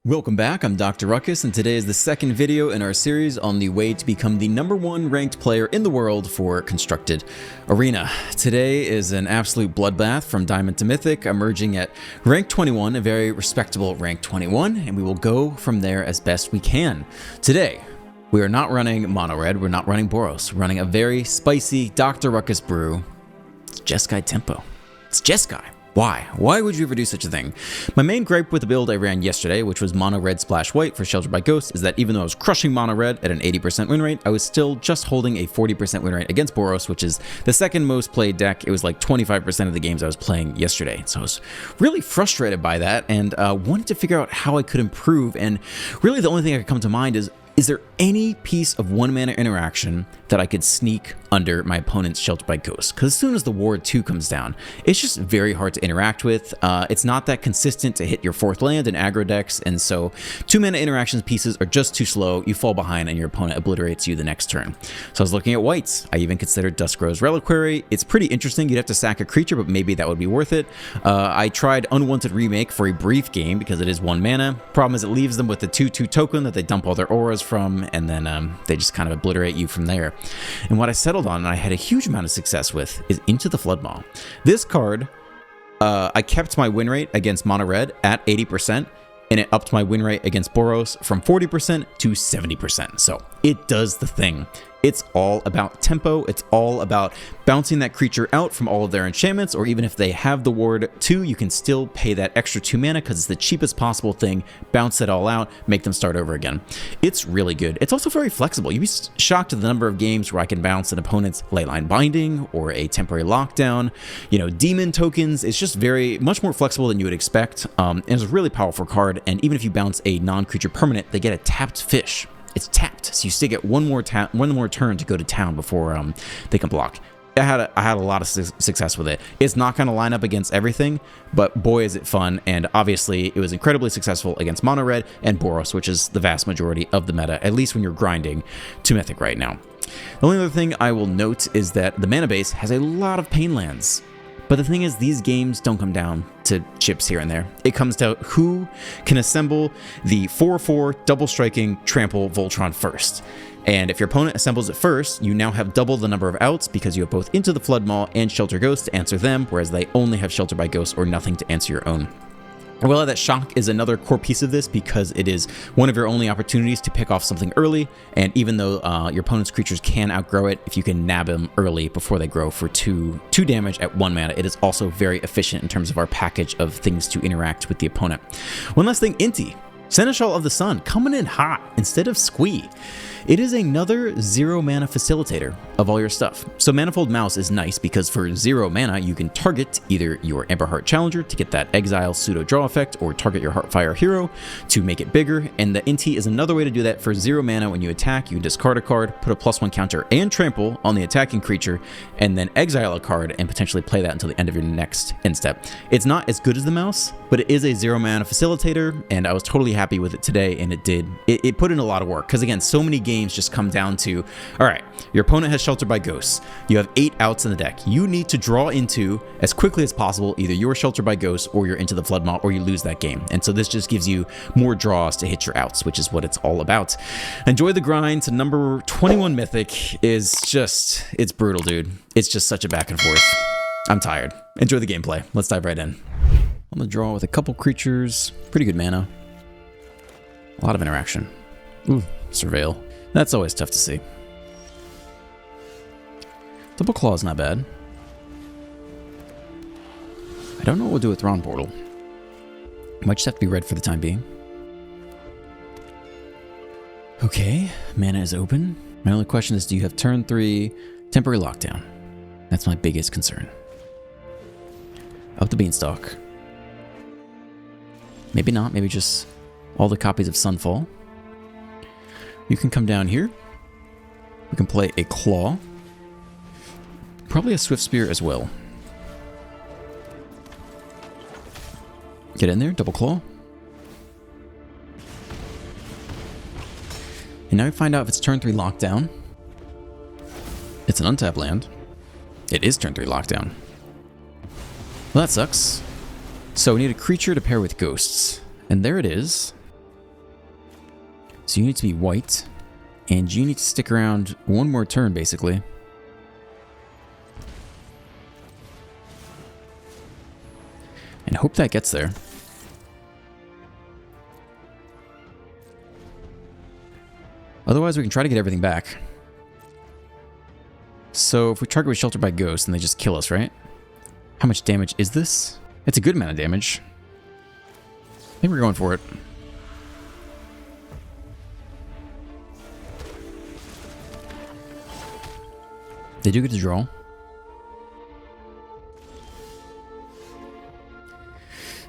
Welcome back, I'm Dr. Ruckus, and today is the second video in our series on the way to become the #1 ranked player in the world for Constructed Arena. Today is an absolute bloodbath from Diamond to Mythic, emerging at rank 21, a very respectable rank 21, and we will go from there as best we can. Today, we are not running Mono Red, we're not running Boros, we're running a very spicy Dr. Ruckus brew. It's JESKAI Tempo. It's JESKAI. Why? Why would you ever do such a thing? My main gripe with the build I ran yesterday, which was Mono Red Splash White for Sheltered by Ghosts, is that even though I was crushing Mono Red at an 80% win rate, I was still just holding a 40% win rate against Boros, which is the second most played deck. It was like 25% of the games I was playing yesterday. So I was really frustrated by that and wanted to figure out how I could improve. And really the only thing I could come to mind is there any piece of one mana interaction that I could sneak under my opponent's Sheltered by Ghosts? Because as soon as the Ward 2 comes down, it's just very hard to interact with. It's not that consistent to hit your 4th land in aggro decks, and so 2 mana interactions pieces are just too slow. You fall behind and your opponent obliterates you the next turn. So I was looking at whites. I even considered Duskrow's Reliquary. It's pretty interesting. You'd have to sack a creature, but maybe that would be worth it. I tried Unwanted Remake for a brief game because it is 1 mana. Problem is it leaves them with the 2/2 token that they dump all their auras from, and then they just kind of obliterate you from there. And what I settled on, and I had a huge amount of success with, is Into the Floodmaw. This card, I kept my win rate against Mono Red at 80%, and it upped my win rate against Boros from 40% to 70%. So it does the thing. It's all about tempo. It's all about bouncing that creature out from all of their enchantments, or even if they have the Ward 2, you can still pay that extra 2 mana because it's the cheapest possible thing. Bounce it all out, make them start over again. It's really good. It's also very flexible. You'd be shocked at the number of games where I can bounce an opponent's Leyline Binding or a temporary lockdown. You know, demon tokens. It's just much more flexible than you would expect. And it's a really powerful card. And even if you bounce a non-creature permanent, they get a tapped fish. It's tapped, so you still get one more turn to go to town before they can block. I had a lot of success with it. It's not going to line up against everything, but boy is it fun, and obviously it was incredibly successful against Mono Red and Boros, which is the vast majority of the meta, at least when you're grinding to Mythic right now. The only other thing I will note is that the mana base has a lot of pain lands. But the thing is, these games don't come down to chips here and there. It comes to who can assemble the 4/4 double striking trample Voltron first. And if your opponent assembles it first, you now have double the number of outs because you have both Into the Floodmaw and Shelter Ghost to answer them, whereas they only have Shelter by Ghost or nothing to answer your own. Well, that Shock is another core piece of this because it is one of your only opportunities to pick off something early, and even though your opponent's creatures can outgrow it, if you can nab them early before they grow for 2 damage at 1 mana, it is also very efficient in terms of our package of things to interact with the opponent. One last thing, Inti. Seneschal of the Sun, coming in hot instead of Squee. It is another 0 mana facilitator of all your stuff. So Manifold Mouse is nice because for 0 mana, you can target either your Emberheart Challenger to get that exile pseudo draw effect, or target your Heartfire hero to make it bigger. And the Inti is another way to do that. For 0 mana, when you attack, you discard a card, put a +1 counter and trample on the attacking creature, and then exile a card and potentially play that until the end of your next end step. It's not as good as the mouse, but it is a 0 mana facilitator, and I was totally happy with it today, and it put in a lot of work, because again, so many games just come down to, all right, your opponent has Sheltered by Ghosts, you have 8 outs in the deck, you need to draw into as quickly as possible either your Sheltered by Ghosts or you're Into the Floodmaw, or you lose that game. And so this just gives you more draws to hit your outs, which is what it's all about. Enjoy the grind to number 21 Mythic. It's brutal, dude. It's just such a back and forth. I'm tired. Enjoy the gameplay. Let's dive right in. On the draw with a couple creatures, pretty good mana. A lot of interaction. Ooh, Surveil. That's always tough to see. Double Claw is not bad. I don't know what we'll do with Thrawn Portal. Might just have to be red for the time being. Okay, mana is open. My only question is, do you have turn 3 temporary lockdown? That's my biggest concern. Up the Beanstalk. Maybe not, maybe just all the copies of Sunfall. You can come down here. We can play a Claw. Probably a Swift Spear as well. Get in there, double Claw. And now we find out if it's turn 3 lockdown. It's an untapped land. It is turn 3 lockdown. Well, that sucks. So we need a creature to pair with ghosts. And there it is. So you need to be white, and you need to stick around one more turn, basically. And hope that gets there. Otherwise, we can try to get everything back. So if we target with Shelter by Ghost, then they just kill us, right? How much damage is this? It's a good amount of damage. I think we're going for it. They do get to draw.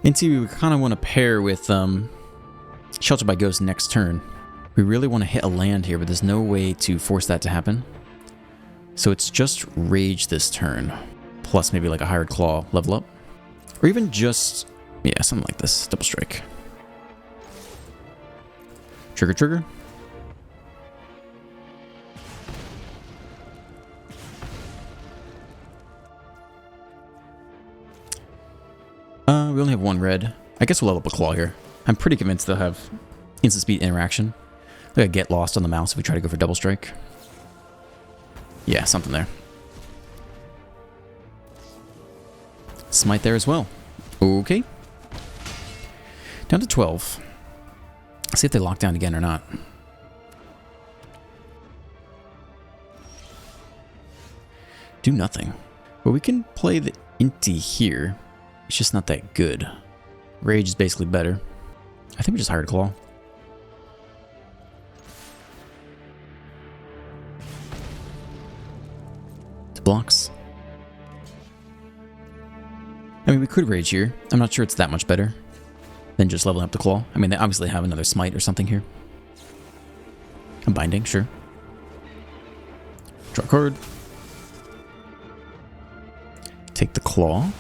Into we kind of want to pair with Shelter by Ghost next turn. We really want to hit a land here, but there's no way to force that to happen. So it's just Rage this turn, plus maybe like a Hired Claw level up. Or even just, yeah, something like this. Double Strike. Trigger, trigger. We only have one red. I guess we'll level up a Claw here. I'm pretty convinced they'll have instant speed interaction. They'll get lost on the mouse if we try to go for Double Strike. Yeah, something there. Smite there as well. Okay. Down to 12. Let's see if they lock down again or not. Do nothing. But we can play the Inti here. It's just not that good. Rage is basically better. I think we just Hired Claw. To blocks. I mean, we could Rage here. I'm not sure it's that much better than just leveling up the Claw. I mean, they obviously have another Smite or something here. A Binding, sure. Draw a card. Take the Claw.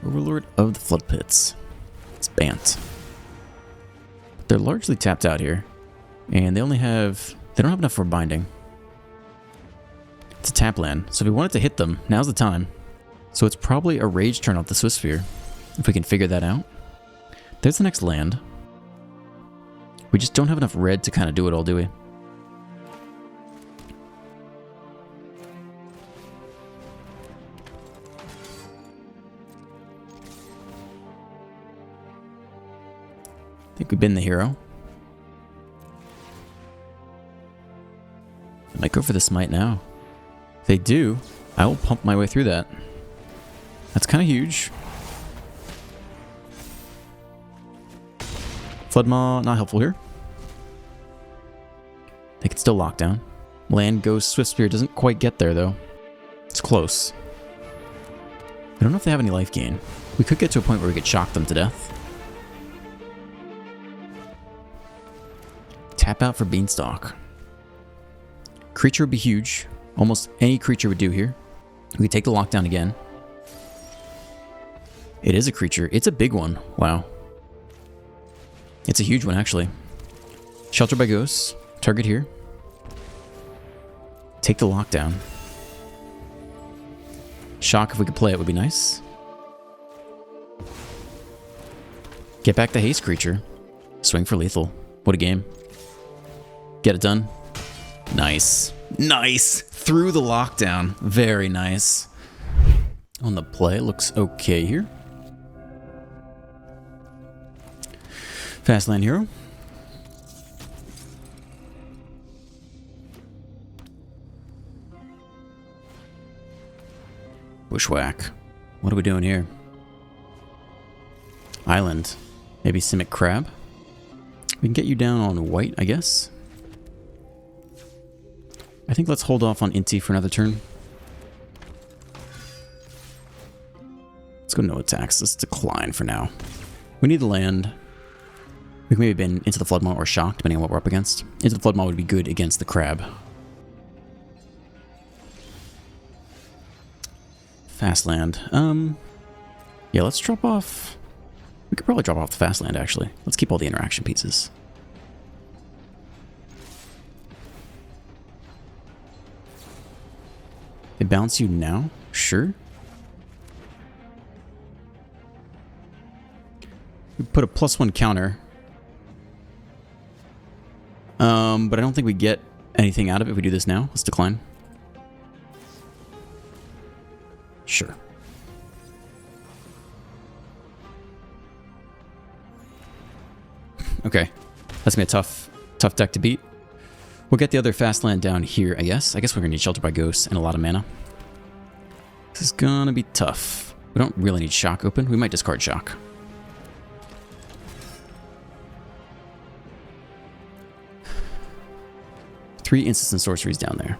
Overlord of the Flood Pits. It's Bant. They're largely tapped out here. And they don't have enough for binding. It's a tap land, so if we wanted to hit them, now's the time. So it's probably a Rage turn off the Swift Sphere, if we can figure that out. There's the next land. We just don't have enough red to kind of do it all, do we? I think we've been the hero. I might go for the Smite now. If they do, I will pump my way through that. That's kind of huge. Floodmaw, not helpful here. They can still lock down. Land Ghost Swift Spear doesn't quite get there though. It's close. I don't know if they have any life gain. We could get to a point where we could shock them to death. Tap out for Beanstalk. Creature would be huge. Almost any creature would do here. We could take the lockdown again. It is a creature. It's a big one. Wow. It's a huge one, actually. Shelter by Ghosts. Target here. Take the lockdown. Shock, if we could play it, would be nice. Get back the haste creature. Swing for lethal. What a game. Get it done. Nice. Nice. Through the lockdown. Very nice. On the play, looks okay here. Fast land hero. Bushwhack. What are we doing here? Island. Maybe Simic Crab. We can get you down on white, I guess. I think let's hold off on Inti for another turn. Let's go no attacks. Let's decline for now. We need the land. We can maybe been into the Floodmaw or Shock, depending on what we're up against. Into the Floodmaw would be good against the Crab. Fast land. Yeah, let's drop off. We could probably drop off the fast land, actually. Let's keep all the interaction pieces. They bounce you now? Sure. We put a +1 counter. But I don't think we get anything out of it if we do this now. Let's decline. Sure. Okay. That's gonna be a tough deck to beat. We'll get the other fast land down here, I guess. I guess we're gonna need Shelter by Ghosts and a lot of mana. This is gonna be tough. We don't really need Shock open. We might discard Shock. Three instants and sorceries down there.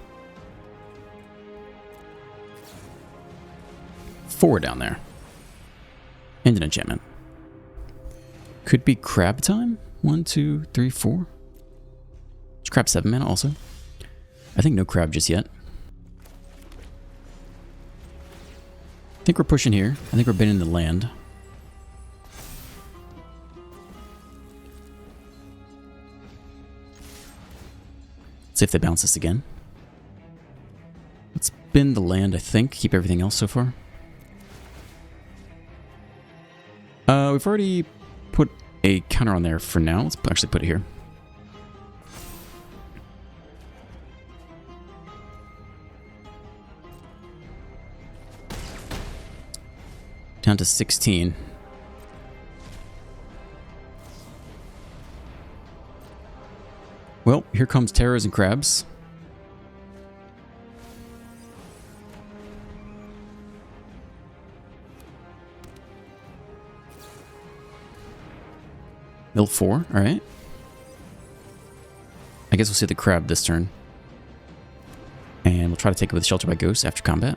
4 down there. And an enchantment. Could be crab time? 1, 2, 3, 4. It's crab 7 mana also. I think no crab just yet. I think we're pushing here. I think we're binning the land. Let's see if they bounce this again. Let's bin the land, I think. Keep everything else so far. We've already put a counter on there for now. Let's actually put it here. Down to 16. Well, here comes terrors and crabs. Mill 4, alright. I guess we'll see the crab this turn. And we'll try to take it with Shelter by Ghosts after combat.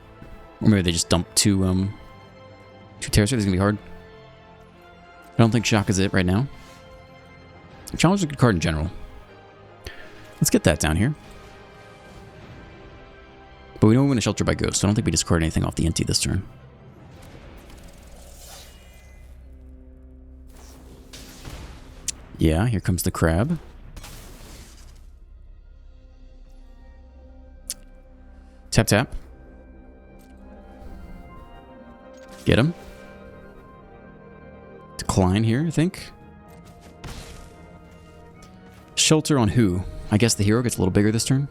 Or maybe they just dump two terrors here. This is going to be hard. I don't think Shock is it right now. Challenge is a good card in general. Let's get that down here. But we know we want to Shelter by Ghost, so I don't think we discard anything off the Inti this turn. Yeah, here comes the crab. Tap, tap. Get him. Decline here, I think. Shelter on who? I guess the hero gets a little bigger this turn.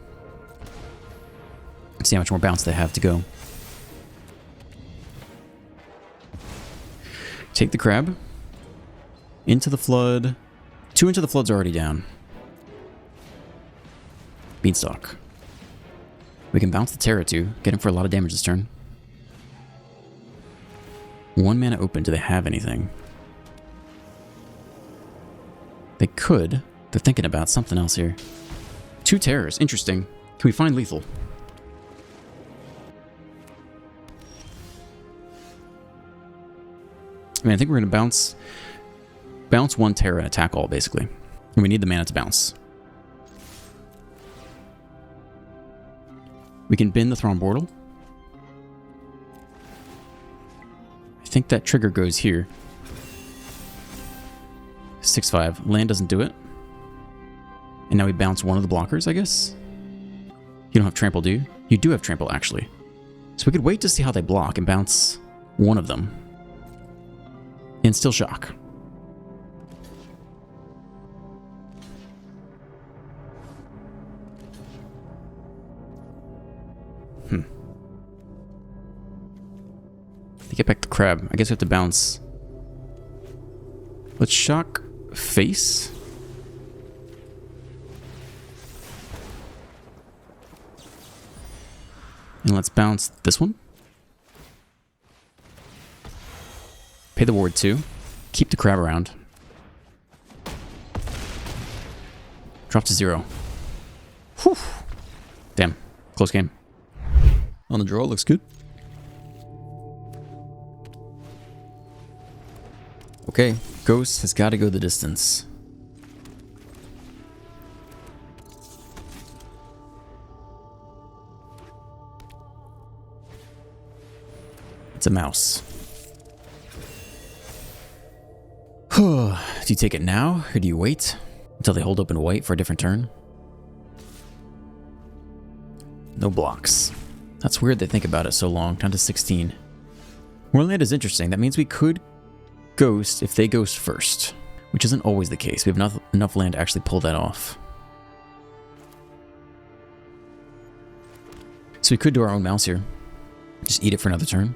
Let's see how much more bounce they have to go. Take the crab. Into the flood. 2 into the flood's already down. Beanstalk. We can bounce the Terra too. Get him for a lot of damage this turn. 1 mana open. Do they have anything? They could. They're thinking about something else here. 2 terrors. Interesting. Can we find lethal? I mean, I think we're going to bounce 1 terror and attack all, basically. And we need the mana to bounce. We can bin the Thrawn Portal. I think that trigger goes here. 6/5. Land doesn't do it. And now we bounce 1 of the blockers, I guess? You don't have trample, do you? You do have trample, actually. So we could wait to see how they block and bounce 1 of them. And still shock. To get back the crab, I guess we have to bounce. Let's shock face. And let's bounce this one. Pay the ward too. Keep the crab around. Drop to 0. Whew. Damn. Close game. On the draw, looks good. Okay, Ghost has got to go the distance. It's a mouse. Do you take it now, or do you wait until they hold open white for a different turn? No blocks. That's weird they think about it so long, down to 16. More land is interesting. That means we could ghost if they ghost first, which isn't always the case. We have enough land to actually pull that off. So we could do our own mouse here. Just eat it for another turn.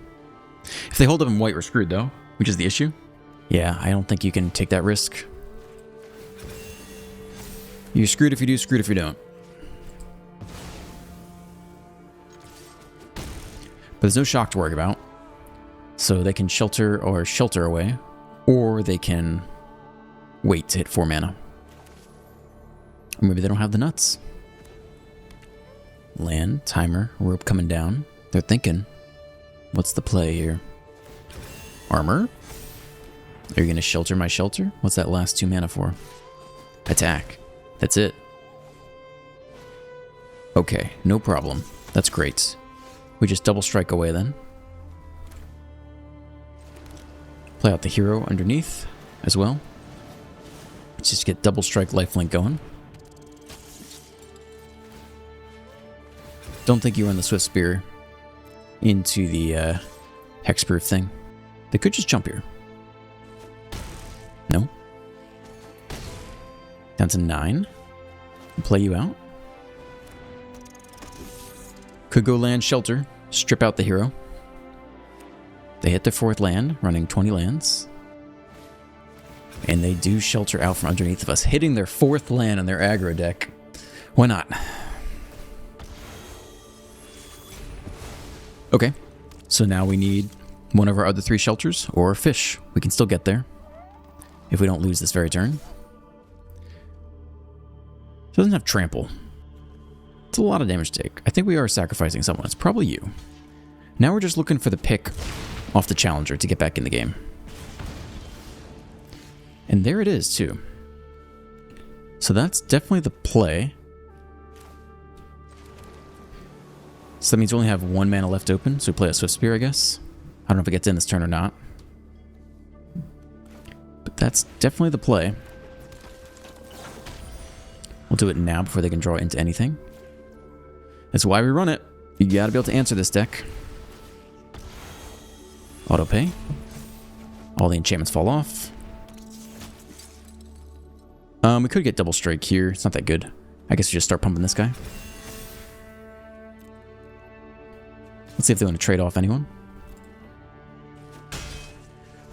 If they hold up in white, we're screwed though, which is the issue. Yeah, I don't think you can take that risk. You're screwed if you do, screwed if you don't. But there's no shock to worry about. So they can shelter or shelter away, or they can wait to hit 4 mana. Or maybe they don't have the nuts. Land, timer, rope coming down. They're thinking, what's the play here? Armor? Are you going to shelter my shelter? What's that last 2 mana for? Attack. That's it. Okay, no problem. That's great. We just double strike away then. Play out the hero underneath as well. Let's just get double strike lifelink going. Don't think you run the Swift Spear into the hexproof thing. They could just jump here. No. Down to 9. Play you out. Could go land shelter. Strip out the hero. They hit their 4th land, running 20 lands. And they do shelter out from underneath of us, hitting their 4th land on their aggro deck. Why not? Okay. So now we need one of our other 3 shelters or a fish. We can still get there if we don't lose this very turn. It doesn't have trample. It's a lot of damage to take. I think we are sacrificing someone. It's probably you. Now we're just looking for the pick off the challenger to get back in the game. And there it is, too. So that's definitely the play. So that means we only have 1 mana left open, so we play a Swift Spear, I guess. I don't know if it gets in this turn or not. But that's definitely the play. We'll do it now before they can draw into anything. That's why we run it. You gotta be able to answer this deck. Auto pay. All the enchantments fall off. We could get double strike here. It's not that good. I guess we just start pumping this guy. Let's see if they want to trade off anyone.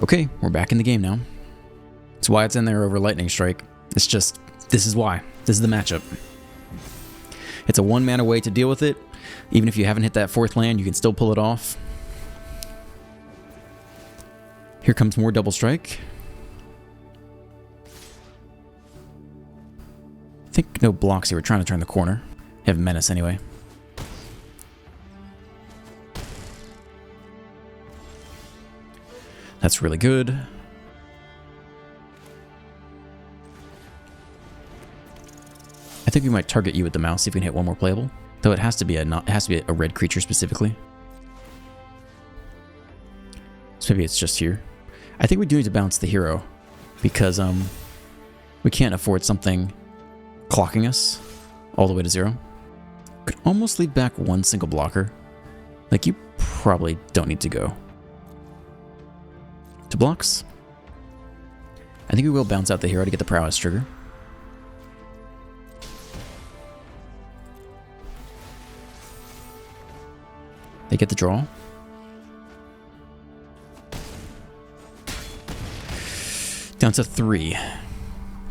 Okay, we're back in the game now. That's why it's in there over Lightning Strike. It's just, this is why. This is the matchup. It's a 1 mana way to deal with it. Even if you haven't hit that 4th land, you can still pull it off. Here comes more double strike. I think no blocks here. We're trying to turn the corner. Have menace anyway. That's really good. I think we might target you with the mouse, see if we can hit one more playable. Though it has to be a red creature specifically. So maybe it's just here. I think we do need to bounce the hero because we can't afford something clocking us all the way to 0. Could almost leave back 1 single blocker. Like, you probably don't need to go to blocks. I think we will bounce out the hero to get the prowess trigger. They get the draw. Down to 3.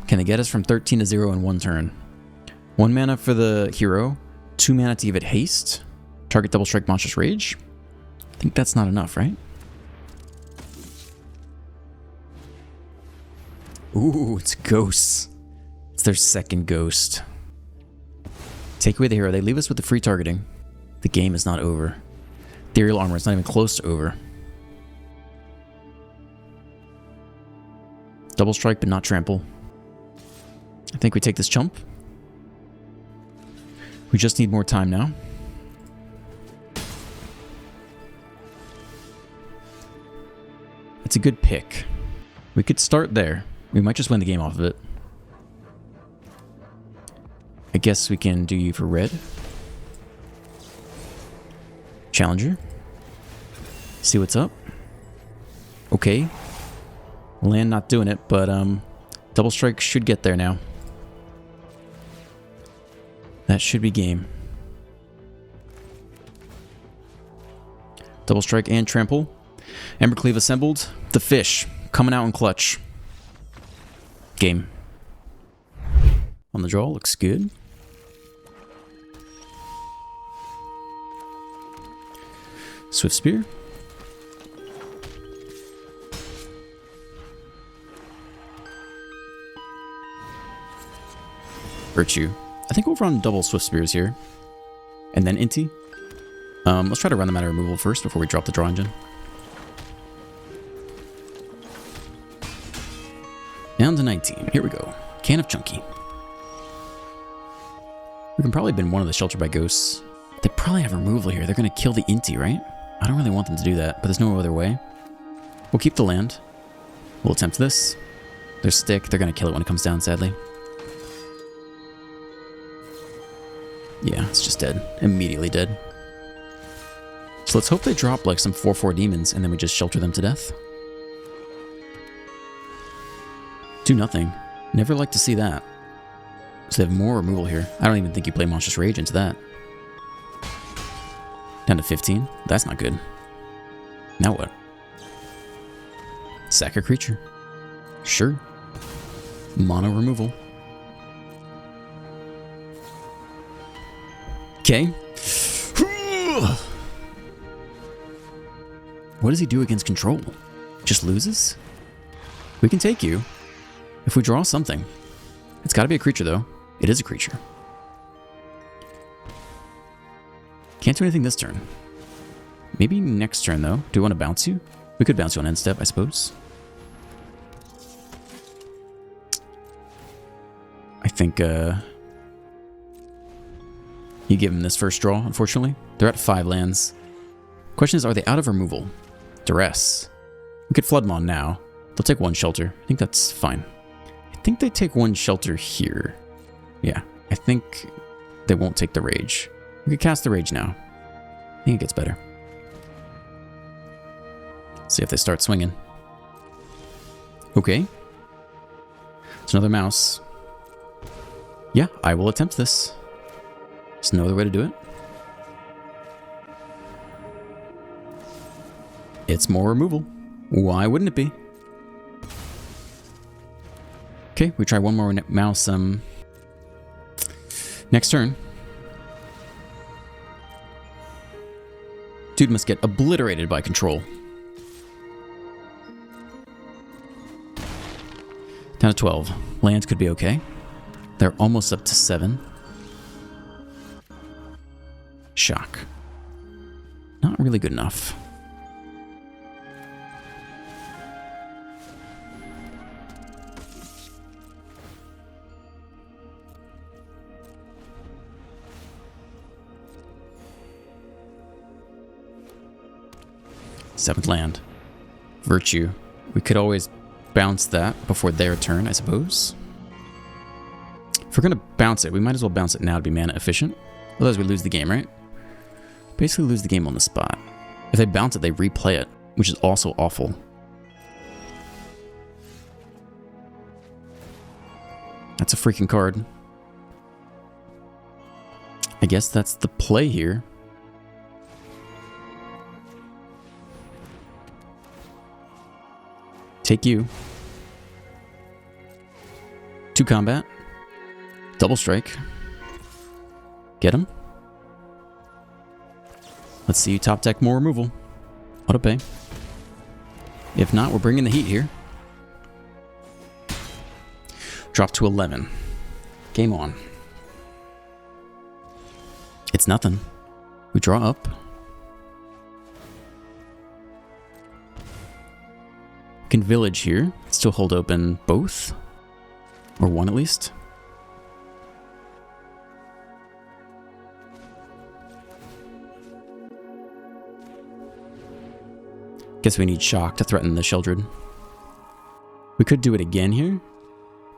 Can they get us from 13 to 0 in 1 turn? 1 mana for the hero, 2 mana to give it haste. Target double strike monstrous rage. I think that's not enough, right? Ooh, it's ghosts. It's their 2nd ghost. Take away the hero. They leave us with the free targeting. The game is not over. Ethereal armor is not even close to over. Double strike, but not trample. I think we take this chump. We just need more time now. It's a good pick. We could start there. We might just win the game off of it. I guess we can do you for red. Challenger. See what's up. Okay. Land not doing it, but double strike should get there now. That should be game. Double strike and trample. Embercleave assembled. The fish coming out in clutch. Game. On the draw, looks good. Swift Spear. Virtue. I think we'll run double Swift Spears here. And then Inti. Let's try to run them out of removal first before we drop the draw engine. Down to 19. Here we go. Can of Chunky. We can probably bin one of the Shelter by Ghosts. They probably have removal here. They're going to kill the Inti, right? I don't really want them to do that, but there's no other way. We'll keep the land. We'll attempt this. Their stick, they're going to kill it when it comes down, sadly. Yeah, it's just dead. Immediately dead. So let's hope they drop like some 4/4 demons and then we just shelter them to death. Do nothing. Never like to see that. So they have more removal here. I don't even think you play Monstrous Rage into that. Down to 15. That's not good. Now what? Sack a creature. Sure. Mono removal. Okay. What does he do against control? Just loses? We can take you. If we draw something. It's got to be a creature, though. It is a creature. Can't do anything this turn. Maybe next turn, though. Do we want to bounce you? We could bounce you on end step, I suppose. I think, you give him this first draw, unfortunately. They're at 5 lands. Question is, are they out of removal? Duress. We could Floodmon now. They'll take 1 shelter. I think that's fine. I think they take 1 shelter here. Yeah, I think they won't take the Rage. We could cast the Rage now. I think it gets better. See if they start swinging. Okay. It's another mouse. Yeah, I will attempt this. There's no other way to do it. It's more removal. Why wouldn't it be? Okay, we try one more mouse next turn. Dude must get obliterated by control. Down to 12. Lands could be okay. They're almost up to 7. Shock. Not really good enough. Seventh land. Virtue. We could always bounce that before their turn, I suppose. If we're going to bounce it, we might as well bounce it now to be mana efficient. Otherwise we lose the game, right? Basically lose the game on the spot. If they bounce it, they replay it, which is also awful. That's a freaking card. I guess that's the play here. Take you. 2 combat. Double strike. Get him. Let's see you top deck more removal. Auto pay. If not, we're bringing the heat here. Drop to 11. Game on. It's nothing. We draw up. Can village here. Still hold open both. Or one at least. Guess we need shock to threaten the Sheldred. We could do it again here.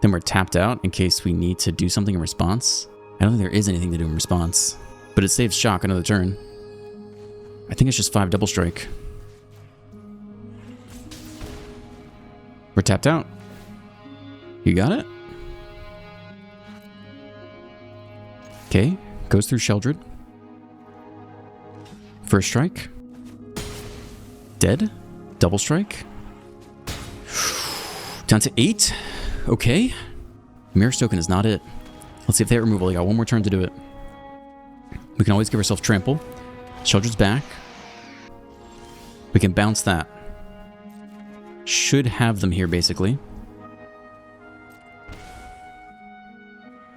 Then we're tapped out in case we need to do something in response. I don't think there is anything to do in response. But it saves shock another turn. I think it's just 5 double strike. We're tapped out. You got it? Okay, goes through Sheldred. First strike. Dead. Double strike. Down to 8. Okay. Mirror Token is not it. Let's see if they hit removal. They got one more turn to do it. We can always give ourselves trample. Sheldred's back. We can bounce that. Should have them here, basically.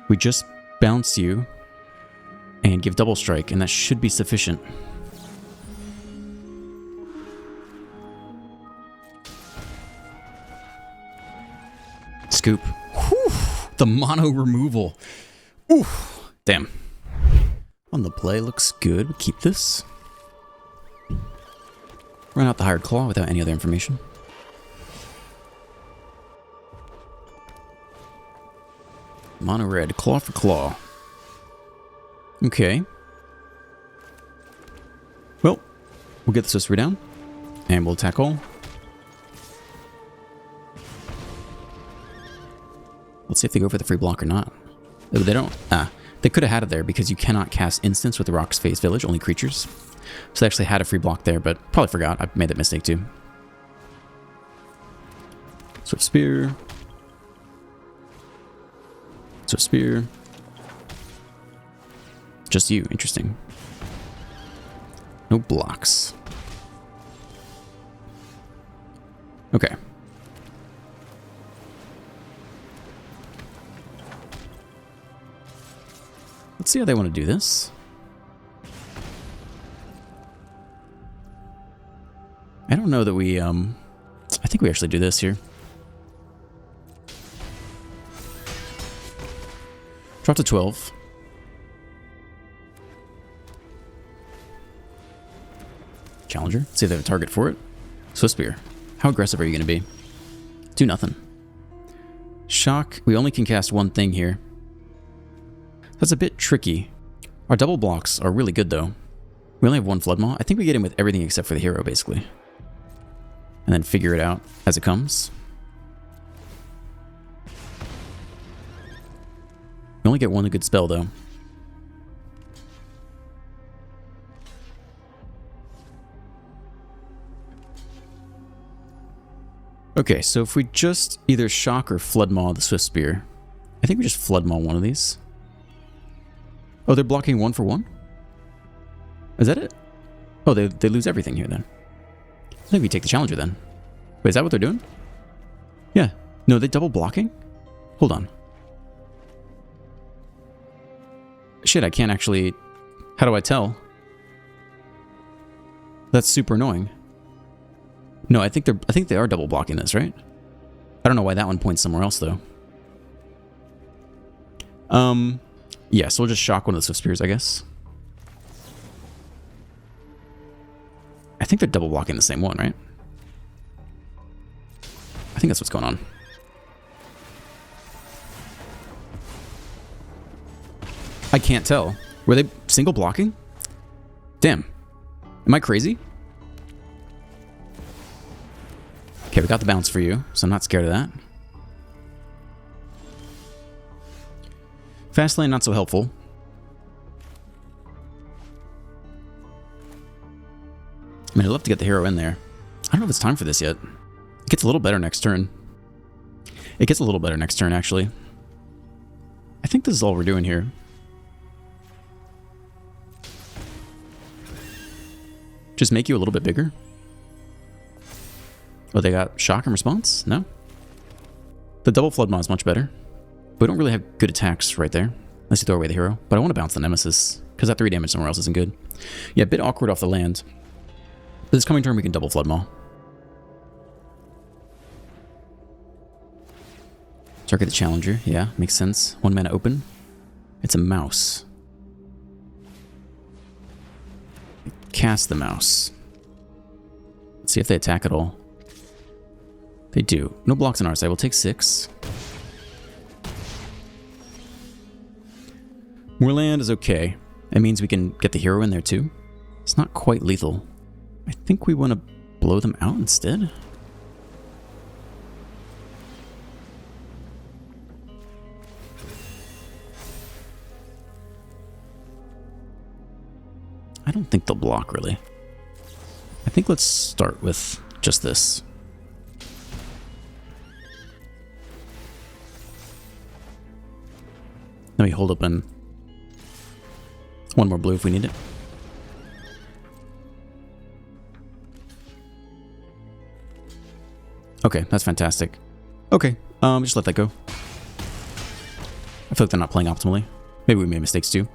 We just bounce you and give double strike, and that should be sufficient. Scoop. Whew, the mono removal. Ooh, damn. On the play, looks good. We keep this. Run out the hired claw without any other information. Mono red, claw for claw. Okay. Well, we'll get the sorcery down, and we'll tackle. Let's see if they go for the free block or not. Oh, they don't. They could have had it there because you cannot cast instants with the Rock's Phase Village, only creatures. So they actually had a free block there, but probably forgot. I made that mistake too. Swift Spear. Swift Spear. Just you. Interesting. No blocks. Okay. Let's see how they want to do this. I don't know that we, I think we actually do this here. Drop to 12. Challenger. Let's see if they have a target for it. Swift Spear. How aggressive are you going to be? Do nothing. Shock. We only can cast one thing here. That's a bit tricky. Our double blocks are really good, though. We only have one Flood Maw. I think we get in with everything except for the hero, basically. And then figure it out as it comes. We only get one good spell, though. Okay, so if we just either Shock or Flood Maw the Swift Spear, I think we just Flood Maw one of these. Oh, they're blocking 1 for 1? Is that it? Oh, they lose everything here then. I think we take the Challenger then. Wait, is that what they're doing? Yeah. No, they double blocking? Hold on. Shit, I can't actually... How do I tell? That's super annoying. No, I think they are double blocking this, right? I don't know why that one points somewhere else though. Yeah, so we'll just shock one of the Swift Spears, I guess. I think they're double blocking the same one, right? I think that's what's going on. I can't tell. Were they single blocking? Damn. Am I crazy? Okay, we got the bounce for you, so I'm not scared of that. Fast lane, not so helpful. I mean, I'd love to get the hero in there. I don't know if it's time for this yet. It gets a little better next turn. It gets a little better next turn, actually. I think this is all we're doing here. Just make you a little bit bigger. Oh, they got shock in response? No? The double Flood Maw is much better. We don't really have good attacks right there. Unless you throw away the hero. But I want to bounce the Nemesis. Because that 3 damage somewhere else isn't good. Yeah, a bit awkward off the land. But this coming turn we can double Flood Maw. Target the Challenger. Yeah, makes sense. 1 mana open. It's a mouse. Cast the mouse. Let's see if they attack at all. They do. No blocks on our side. We'll take 6. More land is okay. It means we can get the hero in there too. It's not quite lethal. I think we want to blow them out instead. I don't think they'll block, really. I think let's start with just this. Then we hold open one more blue if we need it. Okay, that's fantastic. Okay, just let that go. I feel like they're not playing optimally. Maybe we made mistakes too.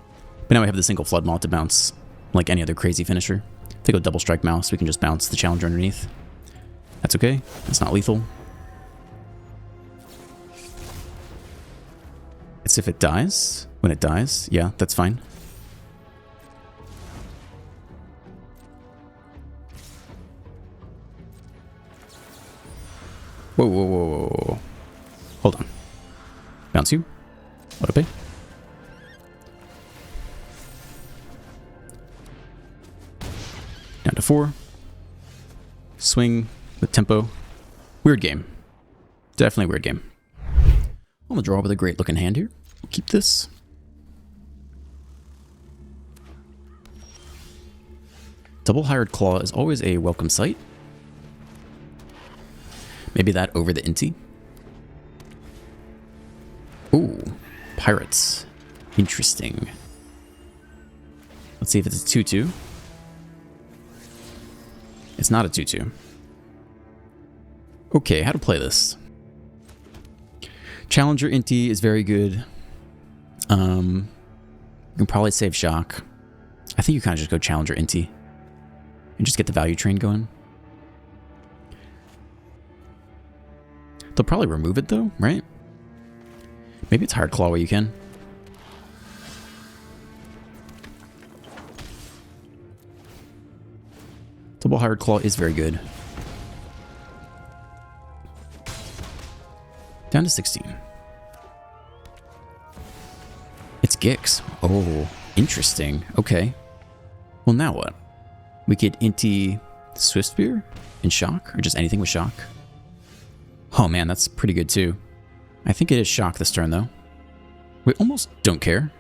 But now we have the single Flood Maw to bounce like any other crazy finisher. If they go double strike mouse, we can just bounce the challenger underneath. That's okay. It's not lethal. It's if it dies. When it dies, yeah, that's fine. Whoa, whoa, whoa, whoa, whoa. Hold on. Bounce you. What a pay. Down to 4. Swing with tempo. Weird game. Definitely weird game. I'm gonna draw with a great looking hand here. We'll keep this. Double Hired Claw is always a welcome sight. Maybe that over the Inti. Ooh, Pirates. Interesting. Let's see if it's a 2-2. It's not a 2-2. Okay, how to play this. Challenger Inti is very good. You can probably save Shock. I think you kind of just go Challenger Inti. And just get the value train going. They'll probably remove it though, right? Maybe it's Hired Claw where you can. Double Hired Claw is very good. Down to 16. It's Gix. Oh, interesting. Okay. Well, now what? We could Inti Swiftspear and Shock, or just anything with Shock. Oh man, that's pretty good too. I think it is Shock this turn though. We almost don't care.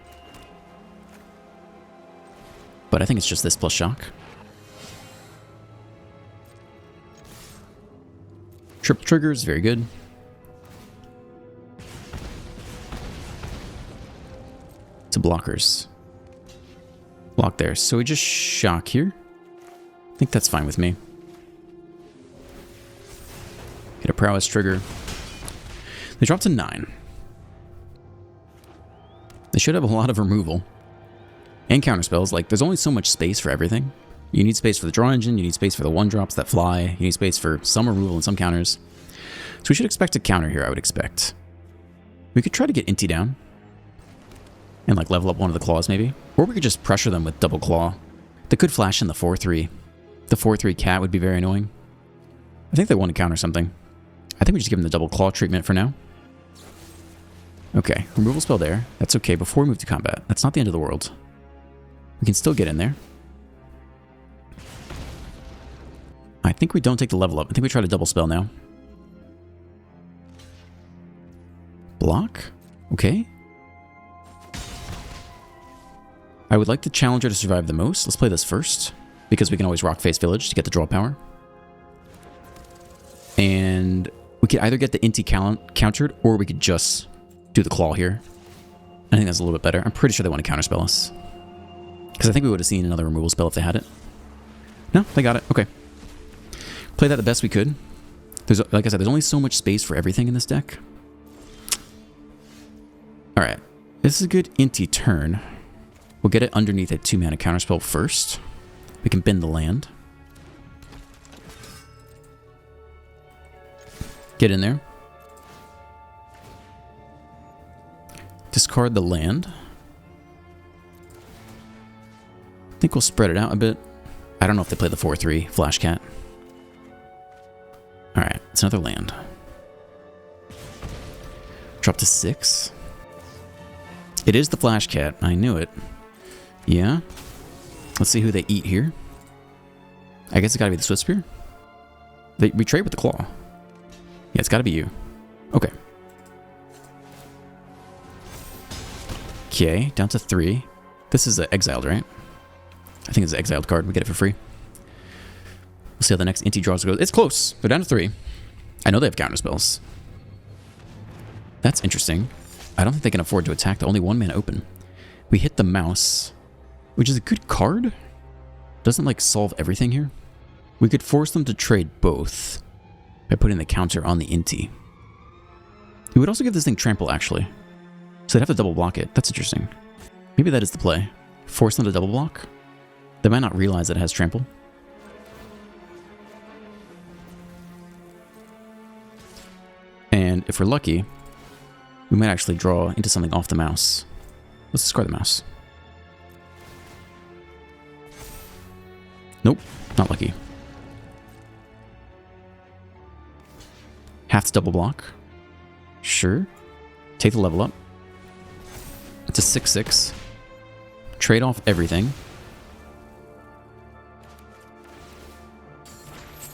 But I think it's just this plus Shock. Triple triggers, very good. To blockers. Block there. So we just Shock here. I think that's fine with me. Get a prowess trigger. They drop to 9. They should have a lot of removal. And counterspells. Like, there's only so much space for everything. You need space for the draw engine, you need space for the 1-drops that fly, you need space for some removal and some counters. So we should expect a counter here, I would expect. We could try to get Inti down. And like level up one of the claws maybe. Or we could just pressure them with double claw. They could flash in the 4-3. The 4-3 cat would be very annoying. I think they want to counter something. I think we just give them the double claw treatment for now. Okay, removal spell there. That's okay before we move to combat. That's not the end of the world. We can still get in there. I think we don't take the level up. I think we try to double spell now. Block? Okay. I would like the challenger to survive the most. Let's play this first, because we can always rock face village to get the draw power. And we could either get the Inti countered, or we could just do the claw here. I think that's a little bit better. I'm pretty sure they want to counterspell us. Because I think we would have seen another removal spell if they had it. No, they got it. Okay. Play that the best we could. There's, like I said, there's only so much space for everything in this deck. Alright. This is a good Inti turn. We'll get it underneath a 2-mana counterspell first. We can bend the land. Get in there. Discard the land. I think we'll spread it out a bit. I don't know if they play the 4-3 Flash Cat. Alright, it's another land. Drop to 6. It is the Flash Cat. I knew it. Yeah. Let's see who they eat here. I guess it's gotta be the Swift Spear. We trade with the Claw. Yeah, it's gotta be you. Okay. Okay, down to 3. This is exiled, right? I think it's an exiled card. We get it for free. We'll see how the next Inti draws goes. It's close. They're down to 3. I know they have counter spells. That's interesting. I don't think they can afford to attack the only 1-mana open. We hit the mouse, which is a good card. Doesn't like solve everything here. We could force them to trade both by putting the counter on the Inti. We would also give this thing trample, actually. So they'd have to double block it. That's interesting. Maybe that is the play. Force them to double block. They might not realize that it has trample. And if we're lucky, we might actually draw into something off the mouse. Let's discard the mouse. Nope, not lucky. Have to double block. Sure. Take the level up. It's a 6/6. Trade off everything.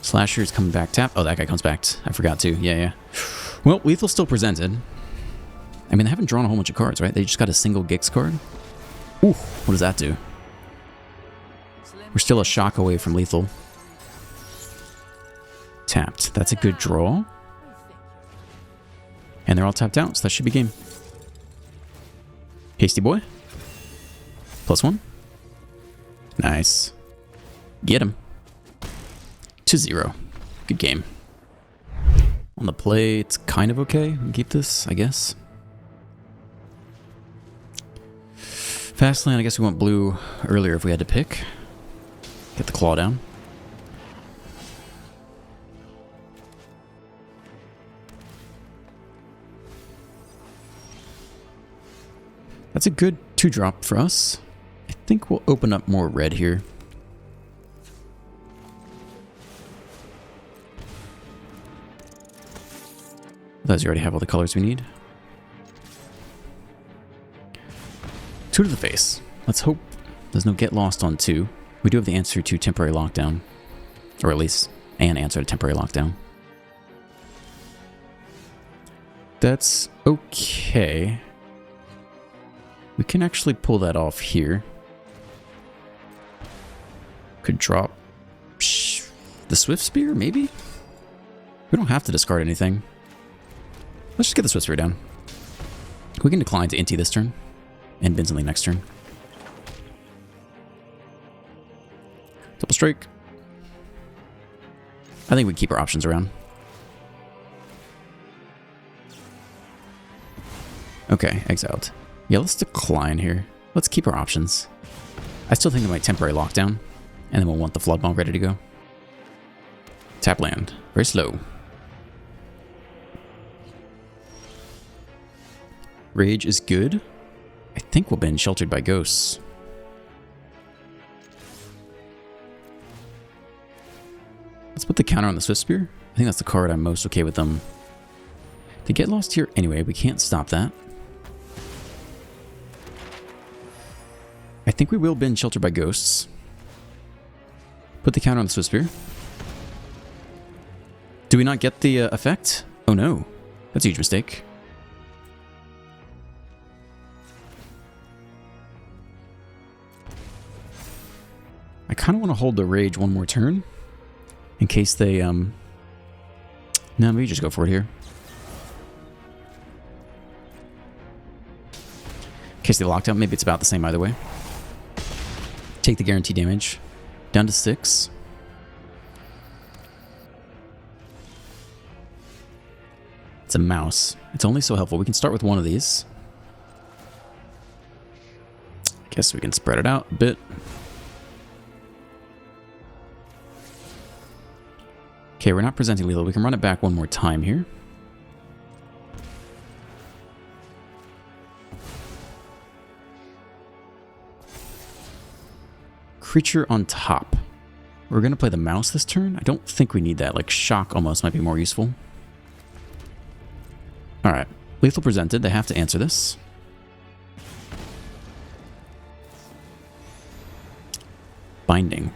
Slasher's coming back. Tap. Oh, that guy comes back. I forgot to. Yeah. Well, Lethal's still presented. I mean, they haven't drawn a whole bunch of cards, right? They just got a single Gix card. Ooh, what does that do? We're still a shock away from Lethal. Tapped. That's a good draw. And they're all tapped out, so that should be game. Hasty boy. +1. Nice. Get him. 2-0. Good game. On the play, it's kind of okay. We can keep this, I guess. Fast lane, I guess we went blue earlier if we had to pick. Get the claw down. That's a good 2-drop for us. I think we'll open up more red here. Those you already have all the colors we need. 2 to the face. Let's hope there's no get lost on 2. We do have the answer to temporary lockdown. Or at least an answer to temporary lockdown. That's okay. We can actually pull that off here. Could drop the Swift Spear, maybe? We don't have to discard anything. Let's just get the Swift Spear down. We can decline to Inti this turn. And Binsley next turn. Double strike. I think we keep our options around. Okay, exiled. Yeah, let's decline here. Let's keep our options. I still think they might temporary lockdown. And then we'll want the Flood Ball ready to go. Tap land. Very slow. Rage is good. I think we'll been sheltered by ghosts. Let's put the counter on the Swift Spear. I think that's the card I'm most okay with them. They get lost here anyway. We can't stop that. I think we will been sheltered by ghosts. Put the counter on the Swift Spear. Do we not get the effect? Oh no. That's a huge mistake. I kind of want to hold the Rage one more turn. In case they, No, maybe just go for it here. In case they locked out, maybe it's about the same either way. Take the guarantee damage. Down to 6. It's a mouse. It's only so helpful. We can start with one of these. Guess we can spread it out a bit. Okay, we're not presenting lethal. We can run it back one more time here. Creature on top. We're going to play the mouse this turn. I don't think we need that. Like, shock almost might be more useful. Alright. Lethal presented. They have to answer this. Binding.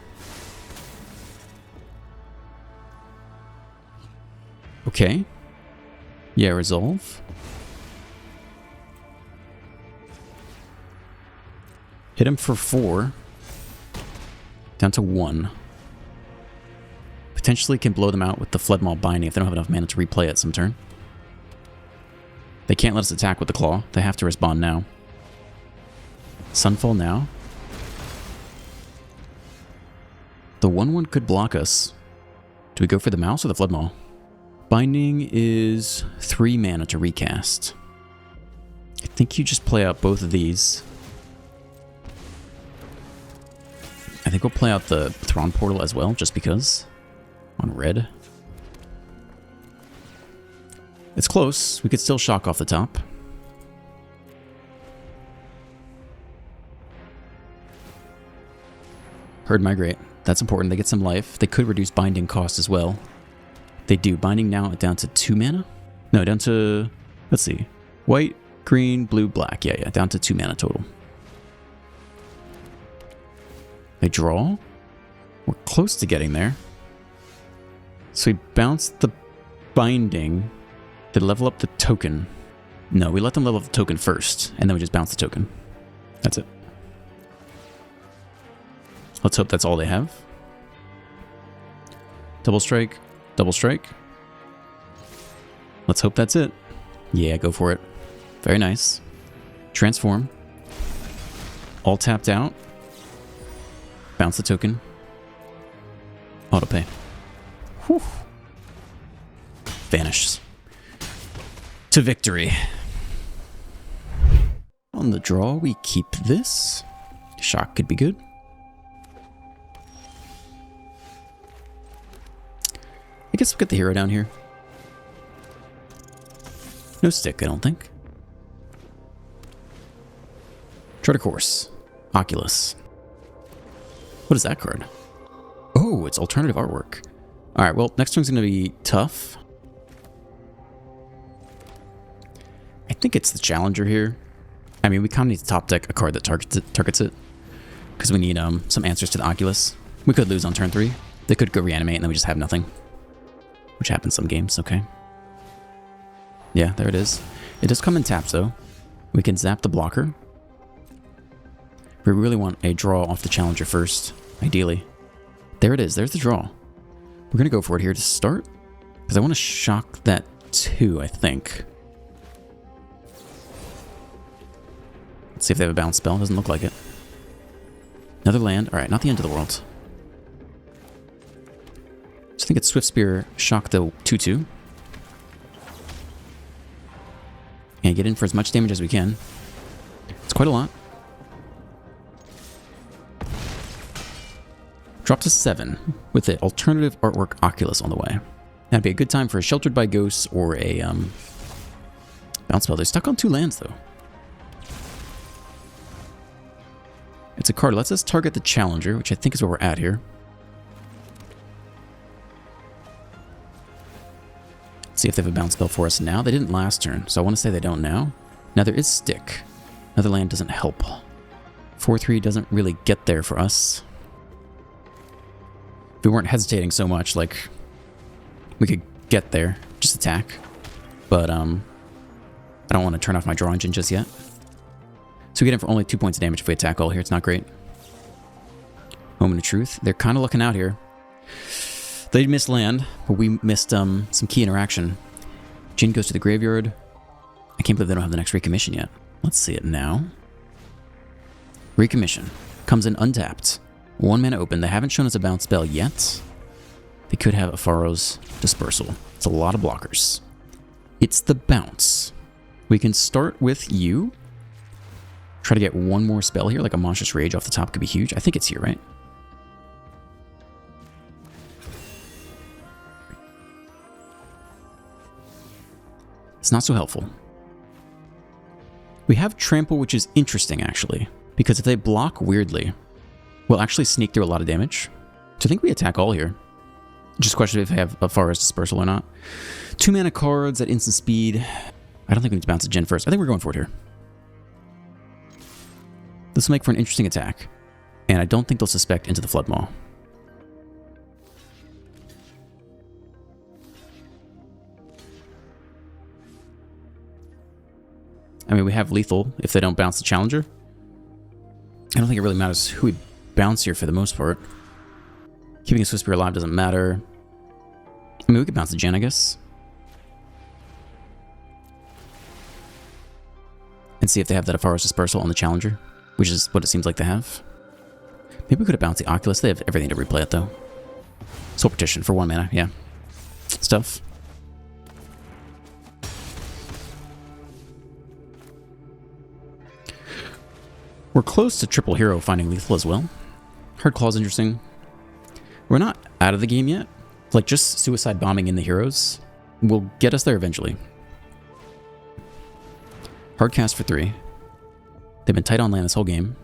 Okay. Yeah, resolve. Hit him for 4. Down to 1. Potentially can blow them out with the Flood Maw Binding if they don't have enough mana to replay it some turn. They can't let us attack with the Claw. They have to respond now. Sunfall now. The 1/1 could block us. Do we go for the mouse or the Flood Maw? Binding is 3 mana to recast. I think you just play out both of these. I think we'll play out the Thrawn Portal as well, just because. On red. It's close. We could still shock off the top. Herd Migrate. That's important. They get some life. They could reduce binding cost as well. They do. Binding now down to 2 mana? No, down to... Let's see. White, green, blue, black. Yeah. Down to 2 mana total. They draw. We're close to getting there. So we bounce the binding. They level up the token. No, we let them level up the token first, and then we just bounce the token. That's it. Let's hope that's all they have. Double strike. Double strike. Let's hope that's it. Yeah, go for it. Very nice. Transform. All tapped out. Bounce the token. Autopay. Whew. Vanishes. To victory. On the draw, we keep this. Shock could be good. I guess we'll get the hero down here. No stick, I don't think. Chart a course. Oculus. What is that card? Oh, it's alternative artwork. Alright, well, next turn's going to be tough. I think it's the Challenger here. I mean, we kind of need to top deck a card that targets it. Because we need some answers to the Oculus. We could lose on turn 3. They could go reanimate and then we just have nothing. Which happens some games, okay. Yeah, there it is. It does come in taps, though. We can zap the blocker. We really want a draw off the Challenger first, ideally. There it is. There's the draw. We're going to go for it here to start. Because I want to shock that too, I think. Let's see if they have a bounce spell. Doesn't look like it. Another land. Alright, not the end of the world. So I think it's Swift Spear, shock the 2/2. And get in for as much damage as we can. It's quite a lot. Drop to 7 with the alternative artwork Oculus on the way. That'd be a good time for a Sheltered by Ghosts or a bounce spell. They're stuck on 2 lands though. It's a card that lets us target the Challenger, which I think is where we're at here. Let's see if they have a bounce spell for us now. They didn't last turn, so I want to say they don't now. Now there is Stick. Another land doesn't help. 4/3 doesn't really get there for us. If we weren't hesitating so much, like, we could get there, just attack. But, I don't want to turn off my draw engine just yet. So we get in for only 2 points of damage if we attack all here. It's not great. Moment of Truth. They're kind of looking out here. They missed land, but we missed some key interaction. Jin goes to the graveyard. I can't believe they don't have the next recommission yet. Let's see it now. Recommission. Comes in untapped. 1 mana open. They haven't shown us a bounce spell yet. They could have a Pharaoh's Dispersal. It's a lot of blockers. It's the bounce. We can start with you. Try to get one more spell here, like a Monstrous Rage off the top could be huge. I think it's here, right? It's not so helpful. We have Trample, which is interesting, actually. Because if they block weirdly, we'll actually sneak through a lot of damage. So I think we attack all here. Just a question if they have a Forest Dispersal or not. 2 mana cards at instant speed. I don't think we need to bounce a Jin first. I think we're going for it here. This will make for an interesting attack. And I don't think they'll suspect Into the Flood Maw. I mean, we have lethal if they don't bounce the challenger. I don't think it really matters who we bounce here for the most part. Keeping a Swiss Spear alive doesn't matter. I mean, we could bounce the Jen, I guess. And see if they have that Afaros Dispersal on the challenger, which is what it seems like they have. Maybe we could have bounced the Oculus. They have everything to replay it, though. Soul Petition for 1 mana, yeah. Stuff. We're close to triple hero finding lethal as well. Hard Claw's interesting. We're not out of the game yet. Like, just suicide bombing in the heroes will get us there eventually. Hard Cast for 3. They've been tight on land this whole game.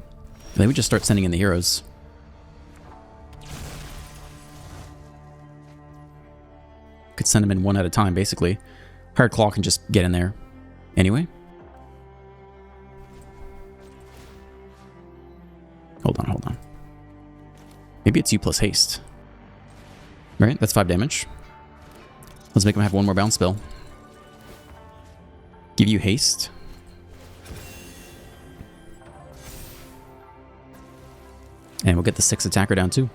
And then we just start sending in the heroes. Could send them in one at a time, basically. Hard Claw can just get in there anyway. Hold on. Maybe it's you plus haste. Right, that's 5 damage. Let's make him have 1 more bounce spell. Give you haste. And we'll get the 6 attacker down too.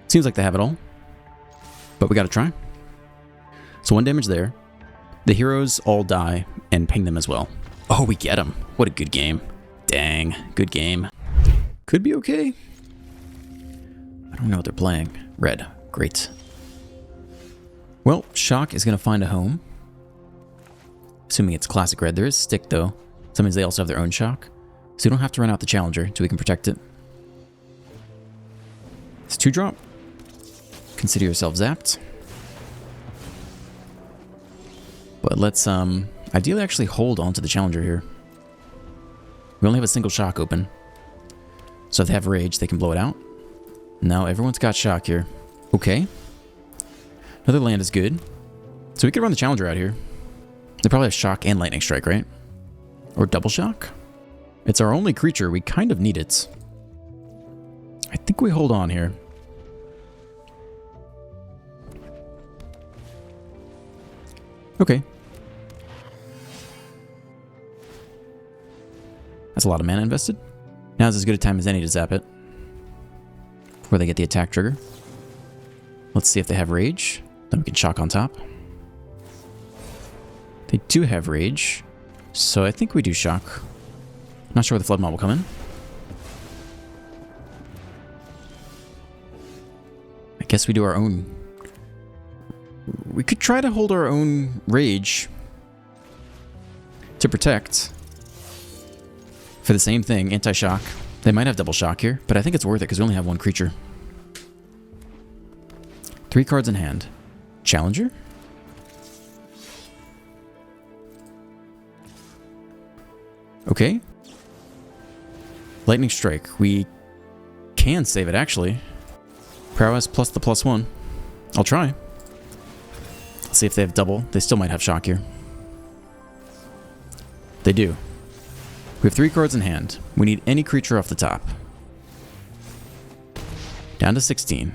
Seems like they have it all. But we gotta try. So 1 damage there. The heroes all die and ping them as well. Oh, we get them. What a good game. Dang, good game. Could be okay. I don't know what they're playing. Red. Great. Well, Shock is going to find a home. Assuming it's classic red. There is Stick, though. So that means they also have their own Shock. So we don't have to run out the Challenger so we can protect it. It's 2-drop. Consider yourself zapped. But let's, ideally actually hold on to the Challenger here. We only have a single Shock open. So if they have Rage, they can blow it out. No, everyone's got Shock here. Okay. Another land is good. So we could run the Challenger out here. They probably have Shock and Lightning Strike, right? Or Double Shock? It's our only creature. We kind of need it. I think we hold on here. Okay. That's a lot of mana invested. Now's as good a time as any to zap it. Before they get the attack trigger. Let's see if they have Rage. Then we can Shock on top. They do have Rage. So I think we do Shock. Not sure where the Flood Mob will come in. I guess we do our own. We could try to hold our own Rage to protect. For the same thing, anti-shock. They might have double shock here, but I think it's worth it because we only have 1 creature. 3 cards in hand. Challenger? Okay. Lightning Strike. We can save it, actually. Prowess plus the +1. I'll try. Let's see if they have double. They still might have shock here. They do. We have 3 cards in hand. We need any creature off the top. Down to 16.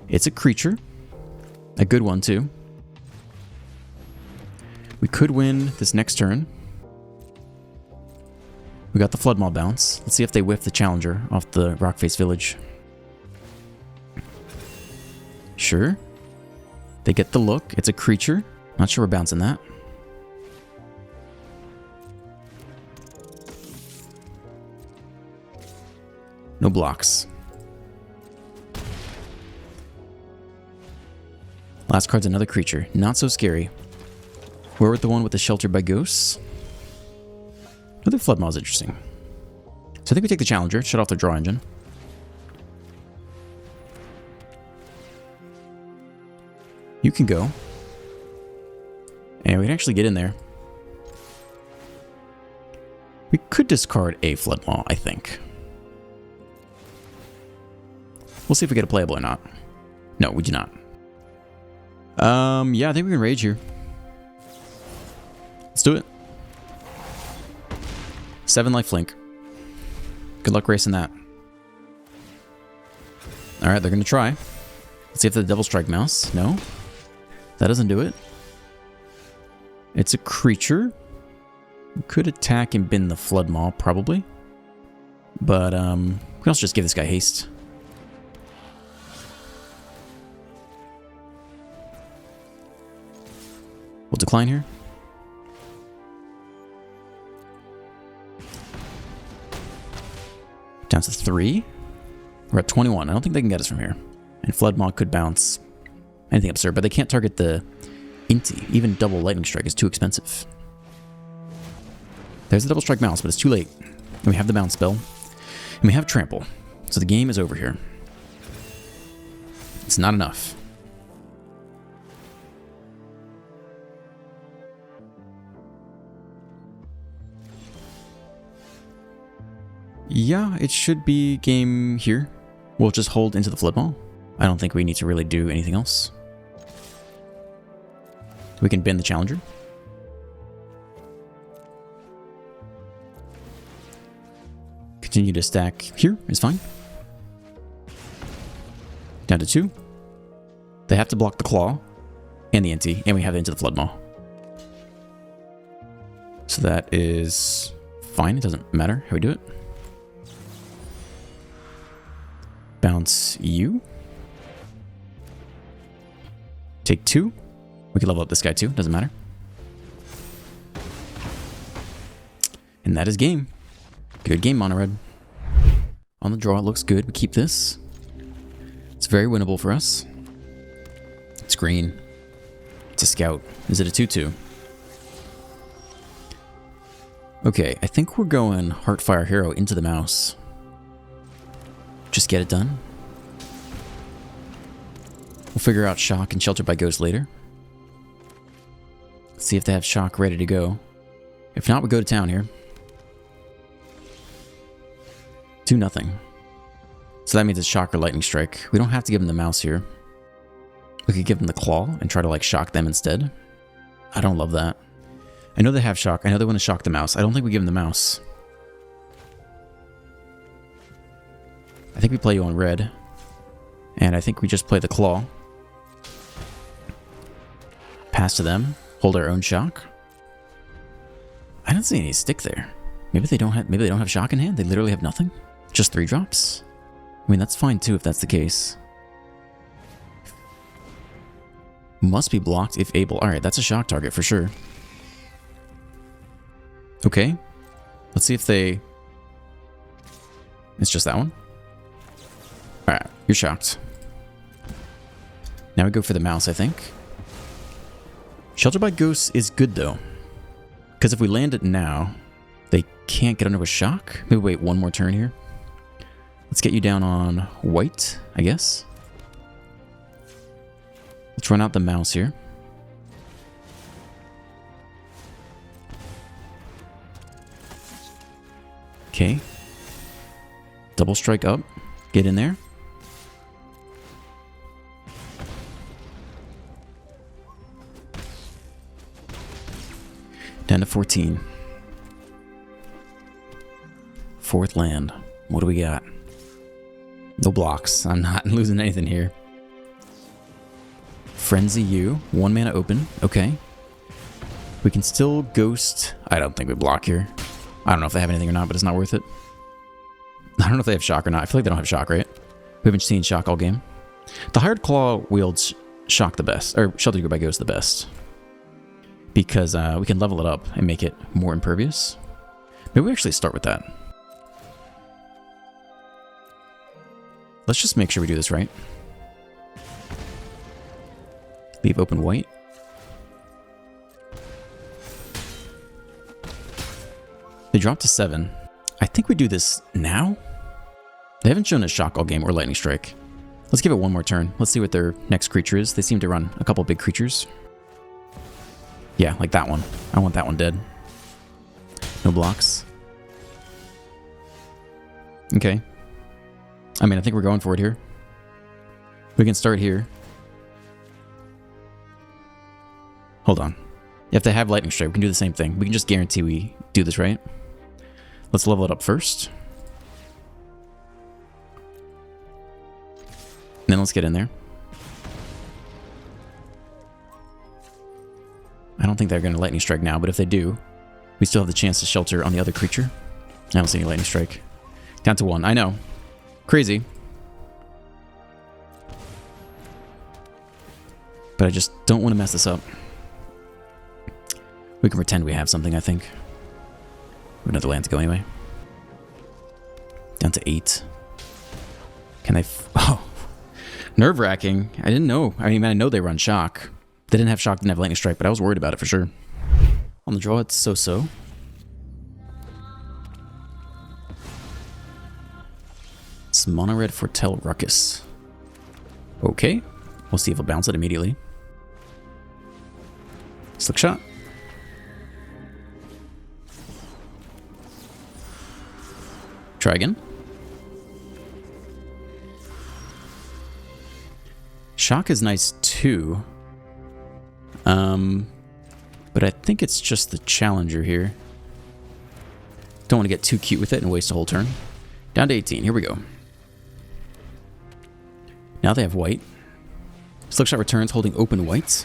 It's a creature. A good one, too. We could win this next turn. We got the Flood Maw bounce. Let's see if they whiff the Challenger off the Rockface Village. Sure. They get the look. It's a creature. Not sure we're bouncing that. No blocks. Last card's another creature. Not so scary. We're with the one with the Sheltered by Ghosts. Another Flood Maw is interesting. So I think we take the Challenger, shut off the draw engine. You can go. And we can actually get in there. We could discard a Flood Maw, I think. We'll see if we get a playable or not. No, we do not. Yeah, I think we can Rage here. Let's do it. 7 life Link. Good luck racing that. Alright, they're going to try. Let's see if the Double Strike Mouse. No. That doesn't do it. It's a creature. We could attack and bin the Flood Maw, probably. But, we can also just give this guy haste. We'll decline here. Down to 3. We're at 21. I don't think they can get us from here. And Flood Maw could bounce anything absurd, but they can't target the Inti. Even double Lightning Strike is too expensive. There's the Double Strike Mouse, but it's too late. And we have the bounce spell. And we have Trample. So the game is over here. It's not enough. Yeah, it should be game here. We'll just hold into the Flood Maw. I don't think we need to really do anything else. We can bin the Challenger. Continue to stack here is fine. Down to 2. They have to block the Claw and the Inti, and we have it into the Flood Maw. So that is fine. It doesn't matter how we do it. Bounce you. Take 2. We can level up this guy too. Doesn't matter. And that is game. Good game, Mono Red. On the draw, it looks good. We keep this. It's very winnable for us. It's green. It's a scout. Is it a 2/2? Okay, I think we're going Heartfire Hero into the mouse. Just get it done. We'll figure out Shock and Shelter by Ghost later. Let's see if they have Shock ready to go. If not, we go to town here. 2-0. So that means it's Shock or Lightning Strike. We don't have to give them the mouse here. We could give them the Claw and try to like shock them instead. I don't love that. I know they have Shock. I know they want to shock the mouse. I don't think we give them the mouse. I think we play you on red. And I think we just play the Claw. Pass to them. Hold our own Shock. I don't see any stick there. Maybe they don't have Shock in hand. They literally have nothing. Just 3 drops. I mean, that's fine too if that's the case. Must be blocked if able. Alright, that's a Shock target for sure. Okay. Let's see if they... It's just that one. Alright, you're shocked. Now we go for the mouse, I think. Shelter by Ghosts is good though. Because if we land it now, they can't get under a shock. Maybe wait one more turn here. Let's get you down on white, I guess. Let's run out the mouse here. Okay. Double strike up. Get in there. Down to 14. 4th land. What do we got? No blocks. I'm not losing anything here. Frenzy you. 1 mana open. Okay. We can still ghost. I don't think we block here. I don't know if they have anything or not, but it's not worth it. I don't know if they have shock or not. I feel like they don't have shock, right? We haven't seen shock all game. The Hired Claw wields shock the best, or Shelter by Ghost the best. Because we can level it up and make it more impervious. Maybe we actually start with that. Let's just make sure we do this right. Leave open white. They dropped to 7. I think we do this now. They haven't shown us shock all game or lightning strike. Let's give it one more turn. Let's see what their next creature is. They seem to run a couple big creatures. Yeah, like that one. I want that one dead. No blocks. Okay. I mean, I think we're going for it here. We can start here. Hold on. If they have lightning strike, we can do the same thing. We can just guarantee we do this right. Let's level it up first. And then let's get in there. don't think they're going to lightning strike now, but if they do, we still have the chance to shelter on the other creature. I don't see any lightning strike. Down to 1. I know. Crazy. But I just don't want to mess this up. We can pretend we have something, I think. We have another land to go anyway. Down to 8. Can they... Oh. Nerve-wracking. I didn't know. I mean, I know they run shock. They didn't have shock, didn't have lightning strike, but I was worried about it for sure. On the draw, it's so-so. It's mono red Foretell Ruckus. Okay. We'll see if he'll bounce it immediately. Slick shot. Try again. Shock is nice too. But I think it's just the challenger here. Don't want to get too cute with it and waste a whole turn. Down to 18. Here we go. Now they have white. Slickshot returns holding open whites.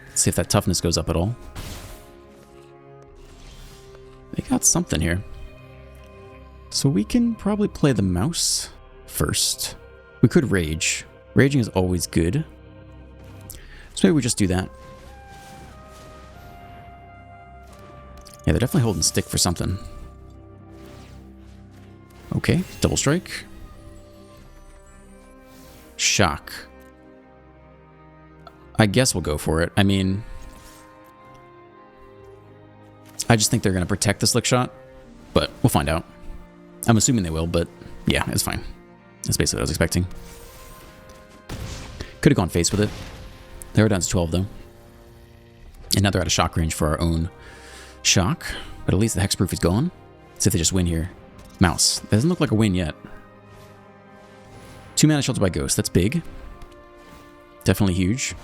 Let's see if that toughness goes up at all. They got something here. So we can probably play the mouse first. We could rage. Raging is always good. So maybe we just do that. Yeah, they're definitely holding stick for something. Okay, double strike. Shock. I guess we'll go for it. I mean, I just think they're going to protect the slick shot, but we'll find out. I'm assuming they will, but yeah, it's fine. That's basically what I was expecting. Could have gone face with it. They were down to 12, though. And now they're out of shock range for our own shock, but at least the hexproof is gone. Let's see if they just win here. Mouse. That doesn't look like a win yet. 2 mana shelter by ghost. That's big. Definitely huge.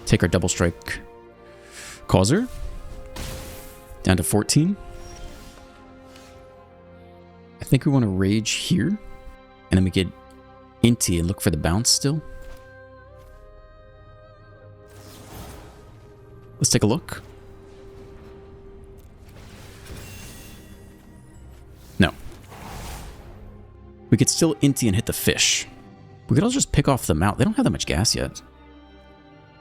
Take our double strike causer. Down to 14. I think we want to rage here. And then we get Inti and look for the bounce still. Let's take a look. No. We could still Inti and hit the fish. We could also just pick off the mouse. They don't have that much gas yet.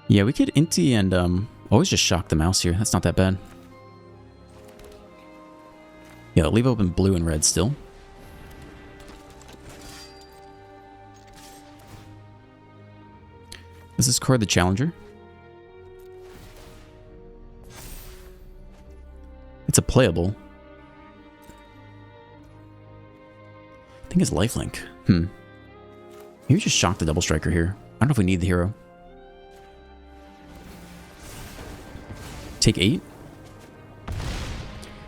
Yeah, we could Inti and always just shock the mouse here. That's not that bad. Yeah, they'll leave open blue and red still. Is this card the challenger? It's a playable. I think it's lifelink. Maybe we just shock the double striker here. I don't know if we need the hero. Take 8.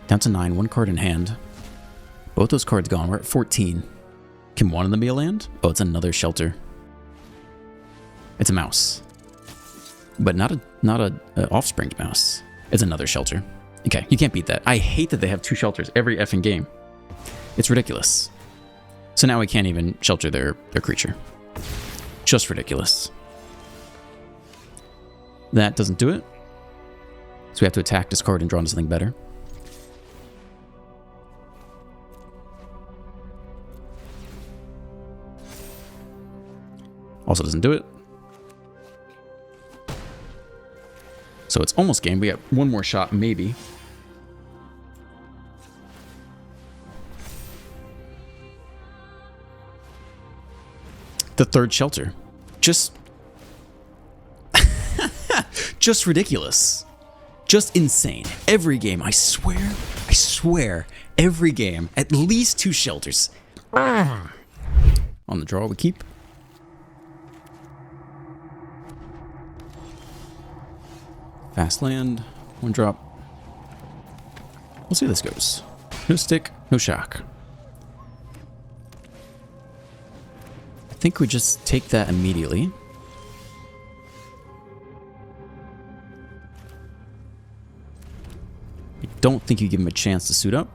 Down to 9, 1 card in hand. Both those cards gone. We're at 14. Can one of them be a land? Oh, it's another shelter. It's a mouse. But not a offspring mouse. It's another shelter. Okay, you can't beat that. I hate that they have 2 shelters every effing game. It's ridiculous. So now we can't even shelter their creature. Just ridiculous. That doesn't do it. So we have to attack, discard, and draw into something better. Also doesn't do it. So it's almost game. We got one more shot, maybe. The third shelter. Just ridiculous. Just insane. Every game, I swear, every game, at least 2 shelters. On the draw, we keep. Fast land, 1 drop. We'll see how this goes. No stick, no shock. I think we just take that immediately. I don't think you give him a chance to suit up.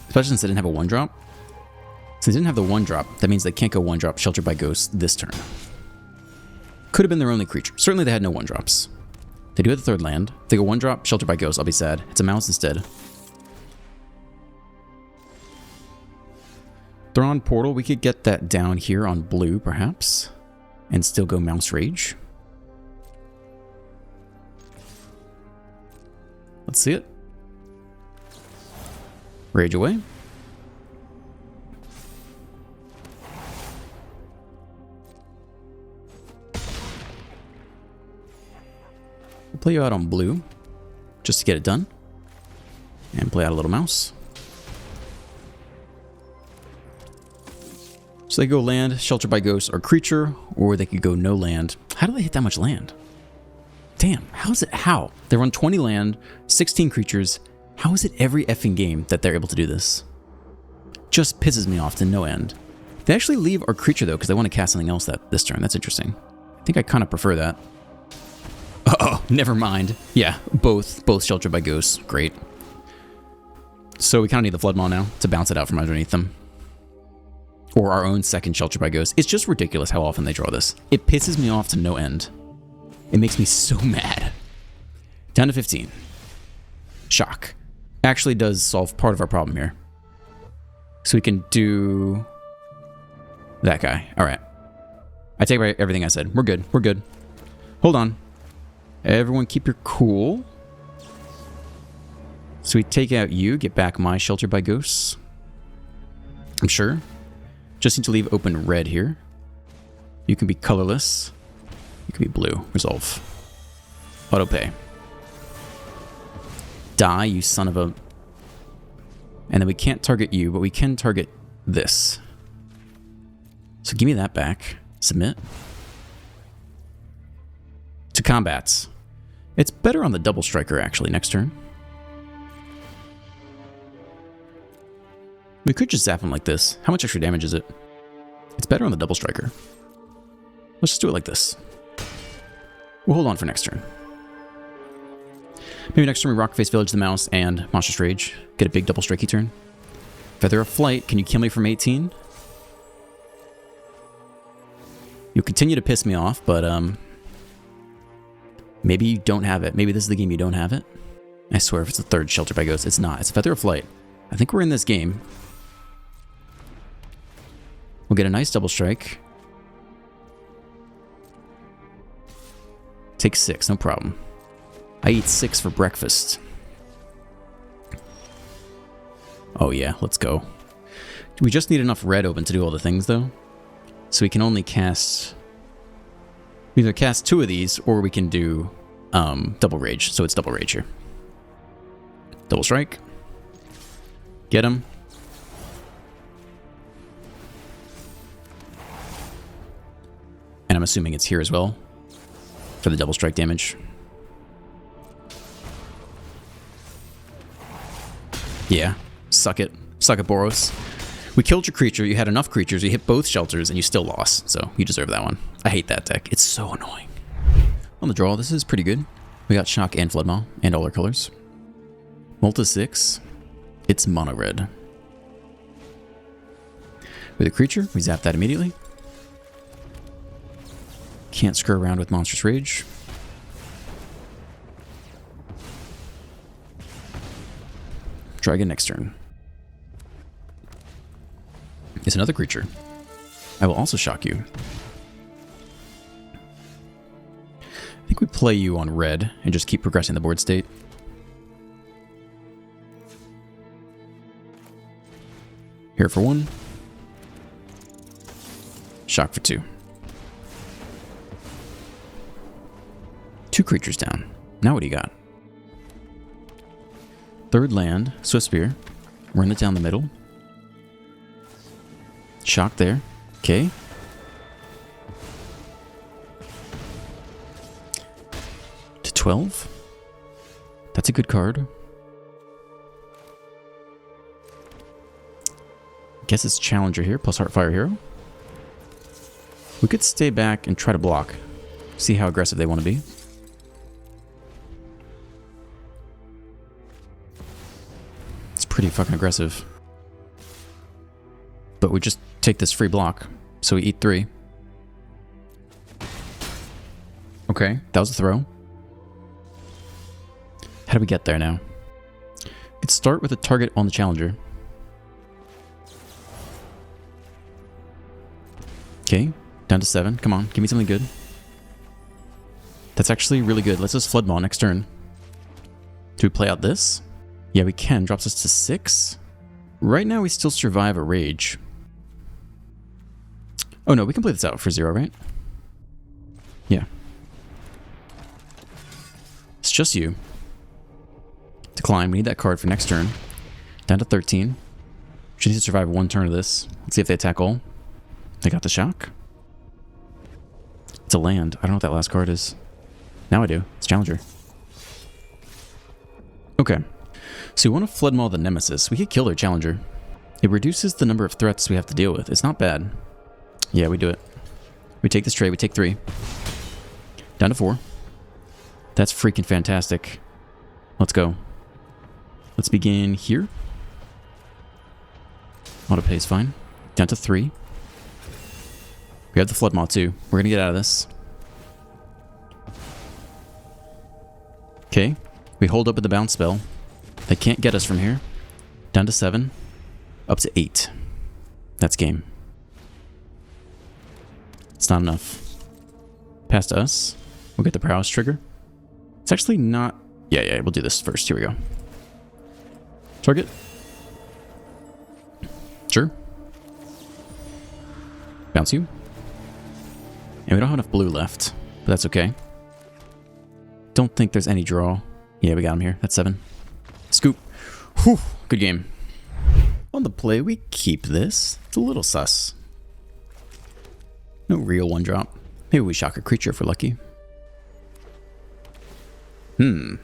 Especially since they didn't have a 1-drop. Since they didn't have the 1-drop, that means they can't go 1-drop Shelter by Ghost this turn. Could have been their only creature. Certainly they had no 1-drops. They do have the third land. If they go 1-drop, Shelter by Ghost, I'll be sad. It's a mouse instead. Thrawn Portal, we could get that down here on blue, perhaps. And still go Mouse Rage. Let's see it. Rage away. We'll play you out on blue, just to get it done. And play out a little mouse. So they go land, Shelter by Ghost, or creature, or they could go no land. How do they hit that much land? Damn, how is it? How? They run 20 land, 16 creatures. How is it every effing game that they're able to do this? Just pisses me off to no end. They actually leave our creature though, because they want to cast something else this turn. That's interesting. I think I kind of prefer that. Uh-oh, never mind. Yeah, both Shelter by Ghosts. Great. So we kind of need the Flood Maw now to bounce it out from underneath them. Or our own second Shelter by Ghost. It's just ridiculous how often they draw this. It pisses me off to no end. It makes me so mad. Down to 15. Shock. Actually does solve part of our problem here. So we can do that guy. All right. I take back everything I said. We're good. We're good. Hold on. Everyone keep your cool. So we take out you, get back my Shelter by Ghosts. I'm sure. Just need to leave open red here. You can be colorless. You can be blue. Resolve. Auto pay. Die, you son of a... And then we can't target you, but we can target this. So give me that back. Submit. To combats. It's better on the double striker, actually, next turn. We could just zap him like this. How much extra damage is it? It's better on the double striker. Let's just do it like this. We'll hold on for next turn. Maybe next turn we Rockface Village the Mouse and Monstrous Rage. Get a big double strikey turn. Feather of Flight, can you kill me from 18? You'll continue to piss me off, but maybe you don't have it. Maybe this is the game you don't have it. I swear if it's the third Shelter by Ghost, it's not. It's Feather of Flight. I think we're in this game. We'll get a nice double strike. Take 6, no problem. I eat 6 for breakfast. Oh yeah, let's go. We just need enough red open to do all the things though. So we can only cast... We either cast 2 of these, or we can do double rage. So it's double rage here. Double strike. Get him. And I'm assuming it's here as well for the double strike damage. Yeah, suck it. Suck it, Boros. We killed your creature, you had enough creatures, you hit both shelters, and you still lost. So you deserve that one. I hate that deck. It's so annoying. On the draw, this is pretty good. We got Shock and Flood Maw, and all our colors. Multi 6. It's mono red. With a creature, we zap that immediately. Can't screw around with Monstrous Rage. Try again next turn. It's another creature. I will also shock you. I think we play you on red and just keep progressing the board state. Here for 1. Shock for 2. 2 creatures down. Now what do you got? Third land, Swift Spear. Run it down the middle. Shock there. Okay. To 12. That's a good card. Guess it's Challenger here, plus Heartfire Hero. We could stay back and try to block. See how aggressive they want to be. It's pretty fucking aggressive. But we just take this free block. So we eat 3. Okay, that was a throw. How do we get there now? We could start with a target on the challenger. Okay, down to 7. Come on, give me something good. That's actually really good. Let's just Flood Maw next turn. Do we play out this? Yeah, we can. Drops us to 6. Right now, we still survive a Rage. Oh no, we can play this out for 0, right? Yeah. It's just you. Decline. We need that card for next turn. Down to 13. Should need to survive 1 turn of this. Let's see if they attack all. They got the shock. It's a land. I don't know what that last card is. Now I do. It's Challenger. Okay. So we want to Flood Maw the Nemesis. We could kill their Challenger. It reduces the number of threats we have to deal with. It's not bad. Yeah, we do it. We take this trade. We take 3. Down to 4. That's freaking fantastic. Let's go. Let's begin here. Auto pay is fine. Down to 3. We have the Flood Maw too. We're gonna get out of this. Okay. We hold up with the bounce spell. They can't get us from here. Down to 7. Up to 8. That's game. It's not enough. Past us. We'll get the prowess trigger. It's actually not... Yeah, we'll do this first. Here we go. Target. Sure. Bounce you. And we don't have enough blue left, but that's okay. Don't think there's any draw. Yeah, we got him here. That's 7. Scoop. Whew. Good game. On the play, we keep this. It's a little sus. No real 1-drop. Maybe we shock a creature if we're lucky. I'm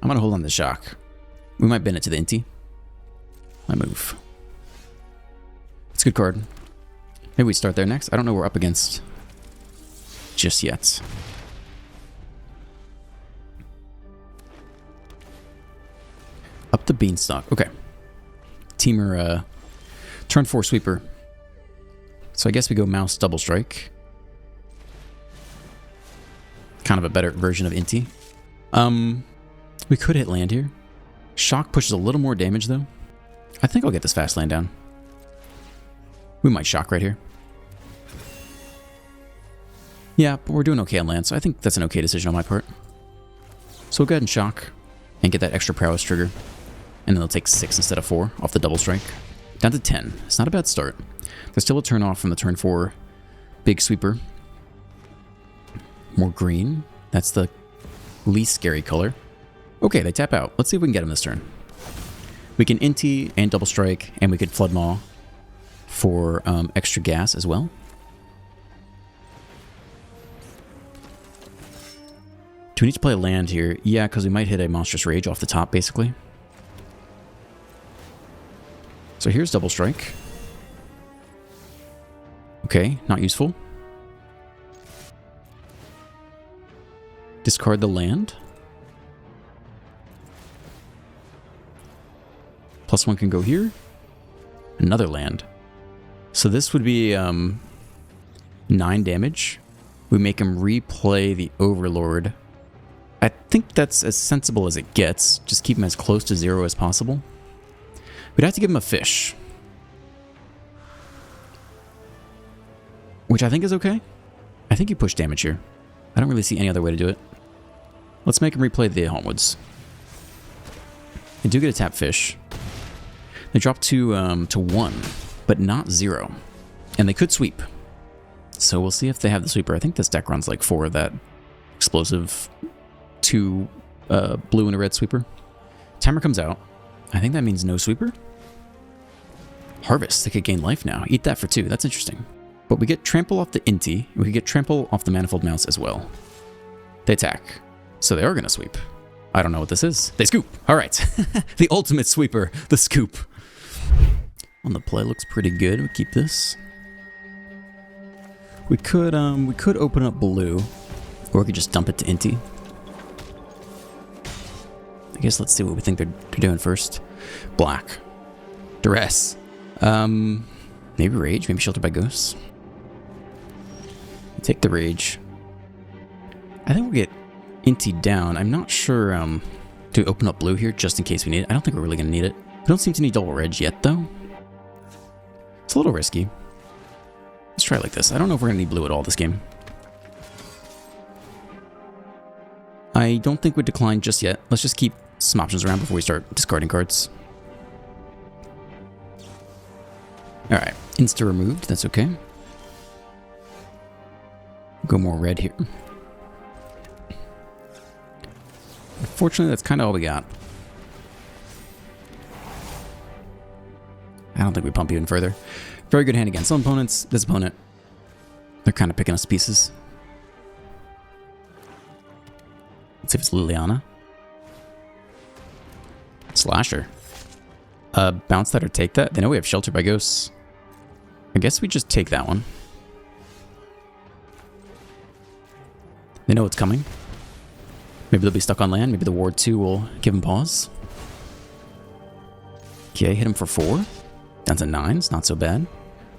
gonna hold on to the shock. We might bend it to the Inti. My move. It's a good card. Maybe we start there next. I don't know what we're up against just yet. Up the Beanstalk. Okay. Teamer, turn 4 sweeper. So I guess we go Mouse Double Strike. Kind of a better version of Inti. We could hit land here. Shock pushes a little more damage though. I think I'll get this fast land down. We might shock right here. Yeah, but we're doing okay on land, so I think that's an okay decision on my part. So we'll go ahead and shock and get that extra prowess trigger. And then they'll take 6 instead of 4 off the double strike. Down to 10. It's not a bad start. There's still a turn off from the turn 4 big sweeper. More green. That's the least scary color. Okay, they tap out. Let's see if we can get them this turn. We can Inti and double strike, and we could Flood Maw for extra gas as well. Do we need to play a land here? Yeah, because we might hit a Monstrous Rage off the top, basically. So here's double strike. Okay, not useful. Discard the land. +1 can go here. Another land. So this would be 9 damage. We make him replay the Overlord. I think that's as sensible as it gets. Just keep him as close to 0 as possible. We'd have to give him a fish. Which I think is okay. I think you push damage here. I don't really see any other way to do it. Let's make him replay the Hauntwoods. They do get a tap fish. They drop to 1, but not 0. And they could sweep. So we'll see if they have the sweeper. I think this deck runs like 4 of that explosive 2 blue and a red sweeper. Timer comes out. I think that means no sweeper. Harvest. They could gain life now. Eat that for 2. That's interesting. But we get trample off the Inti. We could get trample off the Manifold Mouse as well. They attack. So they are going to sweep. I don't know what this is. They scoop. All right. The ultimate sweeper. The scoop. On the play looks pretty good. We keep this. We could open up blue. Or we could just dump it to Inti. I guess let's see what we think they're doing first. Black. Duress. Maybe Rage. Maybe Sheltered by Ghosts. Take the Rage. I think we'll get Inti down. I'm not sure to open up blue here just in case we need it. I don't think we're really going to need it. We don't seem to need double red yet, though. It's a little risky. Let's try it like this. I don't know if we're going to need blue at all this game. I don't think we decline just yet. Let's just keep some options around before we start discarding cards. Alright, insta removed. That's okay. Go more red here. Unfortunately, that's kind of all we got. I don't think we pump even further. Very good hand against some opponents. This opponent, they're kind of picking us pieces. Let's see if it's Liliana. Slasher. Bounce that or take that. They know we have Shelter by Ghosts. I guess we just take that one. They know it's coming. Maybe they'll be stuck on land. Maybe the Ward 2 will give them pause. Okay, hit him for 4. Down to 9s, not so bad.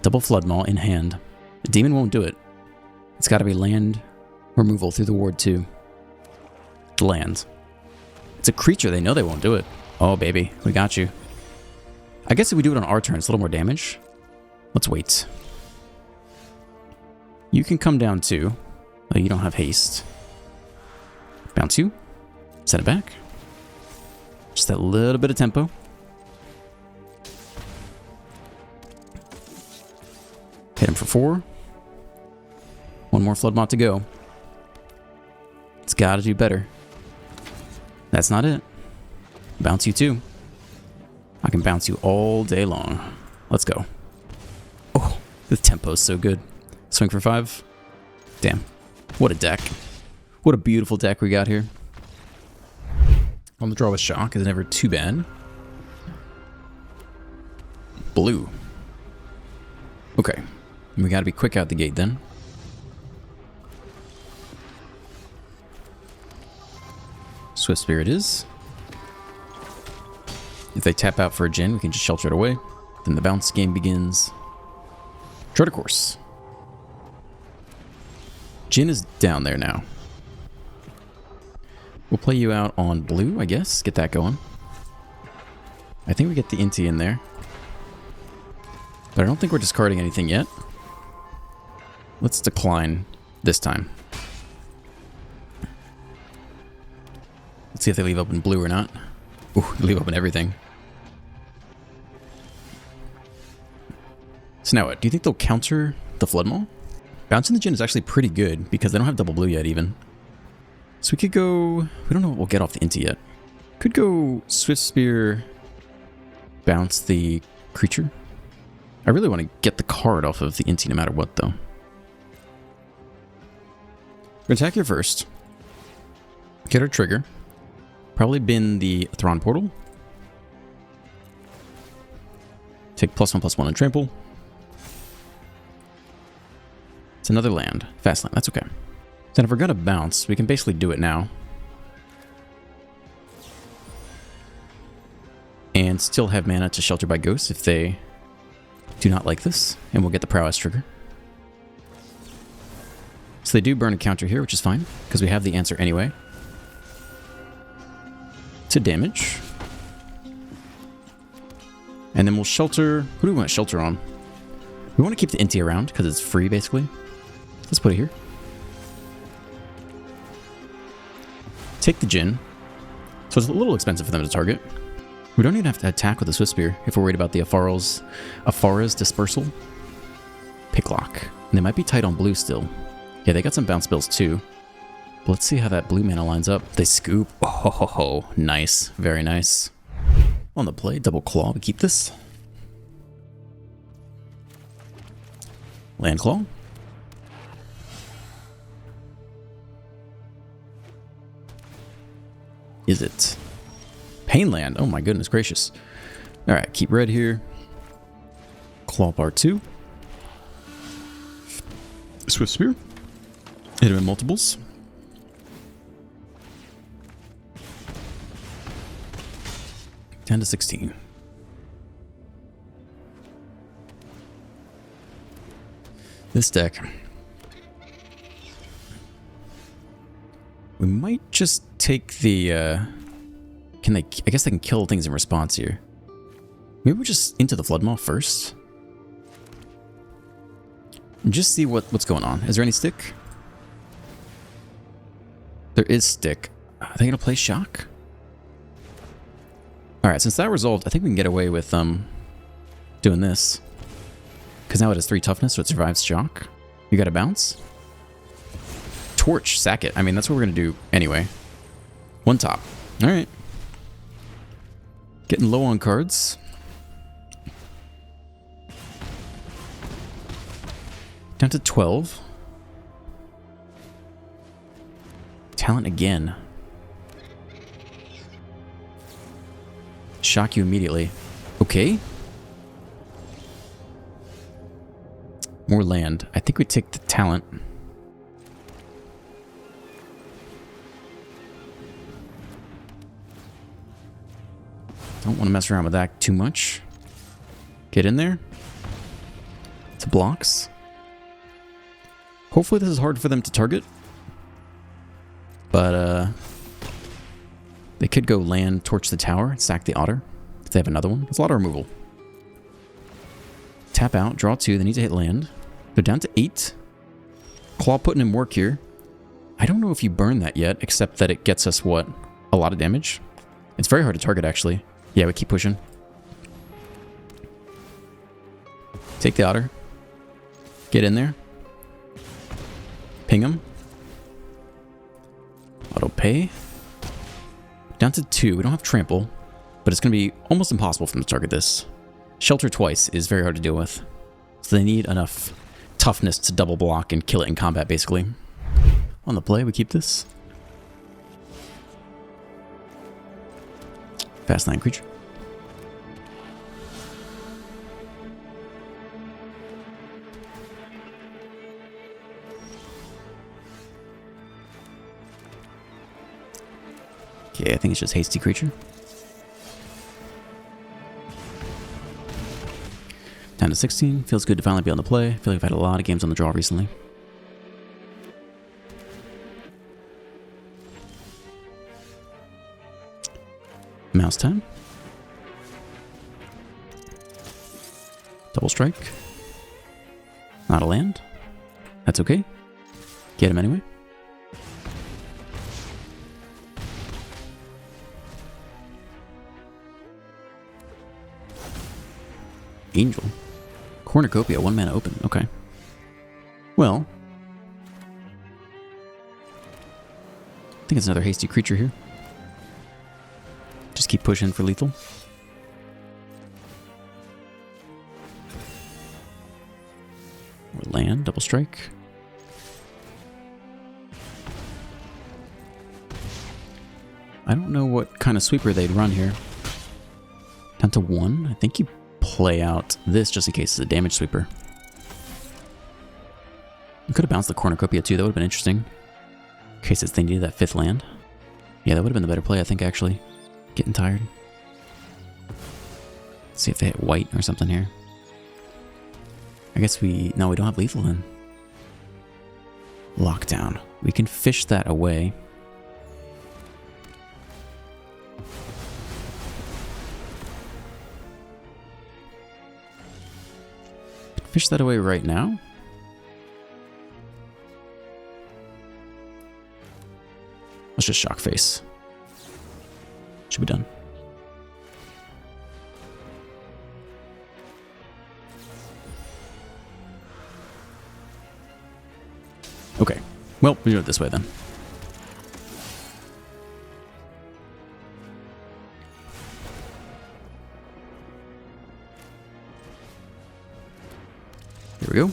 Double Flood Maw in hand. The demon won't do it. It's got to be land removal through the Ward 2. The land. It's a creature, they know they won't do it. Oh baby, we got you. I guess if we do it on our turn, it's a little more damage. Let's wait. You can come down too. Oh, you don't have haste. Bounce you. Set it back. Just that little bit of tempo. Hit him for 4. One more Flood Maw to go. It's got to do better. That's not it. Bounce you too. I can bounce you all day long. Let's go. Oh, the tempo's so good. Swing for 5. Damn. What a deck. What a beautiful deck we got here. On the draw with Shock is never too bad. Blue. Okay. We gotta be quick out the gate then. Swift Spirit is. If they tap out for a Djinn, we can just shelter it away. Then the bounce game begins. Draw to course. Djinn is down there now. We'll play you out on blue, I guess. Get that going. I think we get the Inti in there. But I don't think we're discarding anything yet. Let's decline this time. Let's see if they leave open blue or not. Ooh, they leave open everything. So now what? Do you think they'll counter the Flood Maw? Bouncing the Djinn is actually pretty good because they don't have double blue yet even. So we could go... We don't know what we'll get off the Inti yet. Could go Swift Spear, bounce the creature. I really want to get the card off of the Inti no matter what though. We're going to attack here first. Get our trigger. Probably bin the Thrawn Portal. Take +1/+1 and trample. It's another land. Fast land. That's okay. Then if we're going to bounce, we can basically do it now. And still have mana to shelter by ghosts if they do not like this. And we'll get the prowess trigger. So they do burn a counter here, which is fine, because we have the answer anyway. To damage. And then we'll shelter... Who do we want to shelter on? We want to keep the Inti around, because it's free, basically. Let's put it here. Take the Djinn. So it's a little expensive for them to target. We don't even have to attack with the Swift Spear if we're worried about the Afara's Dispersal. Picklock. And they might be tight on blue still. Yeah, they got some bounce spells too. But let's see how that blue mana lines up. They scoop. Oh, ho, ho, ho. Nice. Very nice. On the play, double claw. We keep this. Land claw. Is it? Painland. Oh my goodness gracious. Alright, keep red here. Claw bar 2. Swift Spear. Hit him in multiples. Ten to 16. This deck. We might just take the, can they, I guess they can kill things in response here. Maybe we're just into the Floodmaw first. And just see what's going on. Is there any stick? There is stick. Are they gonna play shock? Alright, since that resolved, I think we can get away with doing this. Because now it has 3 toughness, so it survives shock. You got a bounce? Torch, sack it. I mean, that's what we're gonna do anyway. 1 top. Alright. Getting low on cards. Down to 12. Talent again. Shock you immediately. Okay. More land. I think we take the talent. Don't want to mess around with that too much. Get in there. To blocks. Hopefully this is hard for them to target. But, they could go land, torch the tower, sack the otter. If they have another one. It's a lot of removal. Tap out, draw 2, they need to hit land. They're down to 8. Claw putting in work here. I don't know if you burn that yet, except that it gets us, what? A lot of damage? It's very hard to target, actually. Yeah, we keep pushing. Take the otter. Get in there. Ping him. Auto pay. Down to 2. We don't have trample, but it's going to be almost impossible for them to target this. Shelter twice is very hard to deal with. So they need enough toughness to double block and kill it in combat, basically. On the play, we keep this. Fast 9 creature. Okay, I think it's just hasty creature. Down to 16. Feels good to finally be on the play. I feel like I've had a lot of games on the draw recently. Mouse time. Double strike. Not a land. That's okay. Get him anyway. Angel. Cornucopia, 1 mana open. Okay. Well. I think it's another hasty creature here. Just keep pushing for lethal. Or land, double strike. I don't know what kind of sweeper they'd run here. Down to 1. I think you play out this just in case it's a damage sweeper. You could have bounced the Cornucopia too, that would have been interesting. In case they needed that 5th land. Yeah, that would have been the better play, I think, actually. Getting tired. Let's see if they hit white or something here. I guess no, we don't have lethal then. Lockdown. We can fish that away. Fish that away right now. Let's just shock face. Should be done. Okay. Well, we do it this way then. Here we go.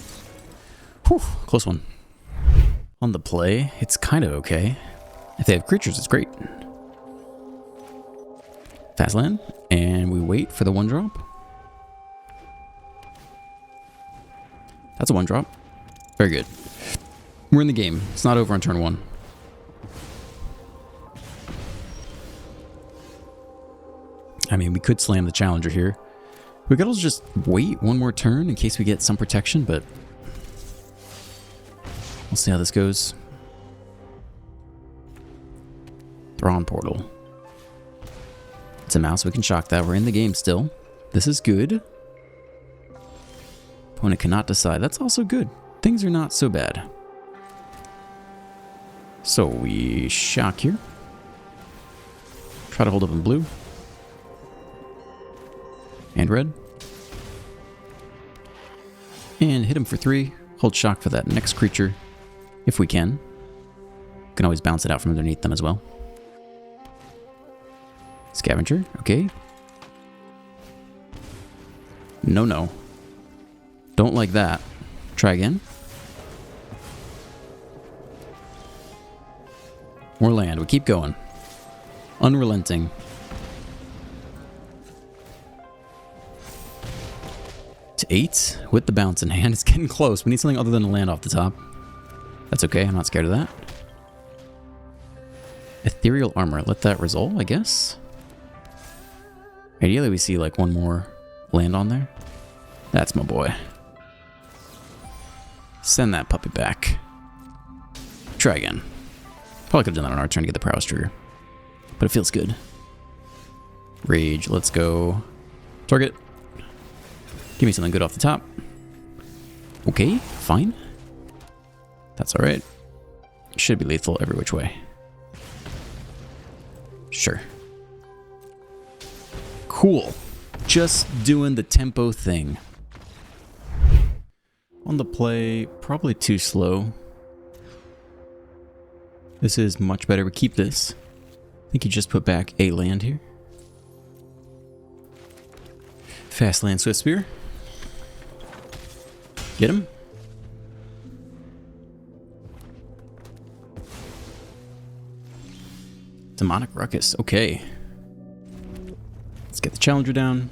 Whew, close one. On the play, it's kind of okay. If they have creatures, it's great. Fast land, and we wait for the 1-drop. That's a 1-drop. Very good. We're in the game. It's not over on turn 1. I mean, we could slam the challenger here. We could also just wait 1 more turn in case we get some protection, but we'll see how this goes. Thrawn portal. It's a mouse, we can shock that. We're in the game still. This is good. Opponent cannot decide. That's also good. Things are not so bad. So we shock here. Try to hold up in blue. And red. And hit him for 3. Hold shock for that next creature, if we can. Can always bounce it out from underneath them as well. Scavenger, okay. No, no. Don't like that. Try again. More land. We keep going. Unrelenting. To 8 with the bounce in hand. It's getting close. We need something other than a land off the top. That's okay. I'm not scared of that. Ethereal armor. Let that resolve, I guess. Ideally, we see like one more land on there. That's my boy. Send that puppy back. Try again. Probably could have done that on our turn to get the prowess trigger. But it feels good. Rage. Let's go. Target. Give me something good off the top. Okay, fine. That's alright. Should be lethal every which way. Sure. Cool. Just doing the tempo thing. On the play, probably too slow. This is much better. We keep this. I think you just put back a land here. Fast land, Swift Spear. Get him. Demonic Ruckus. Okay. Let's get the Challenger down.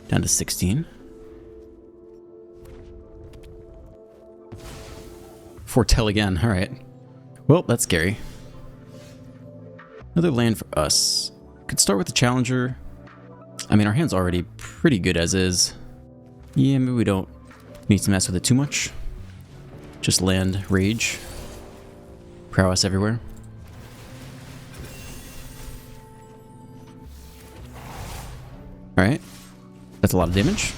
Down to 16. Foretell again. All right. Well, that's scary. Another land for us. Could start with the Challenger. I mean, our hand's already pretty good as is. Yeah, maybe we don't need to mess with it too much. Just land Rage. Prowess everywhere. Alright. That's a lot of damage.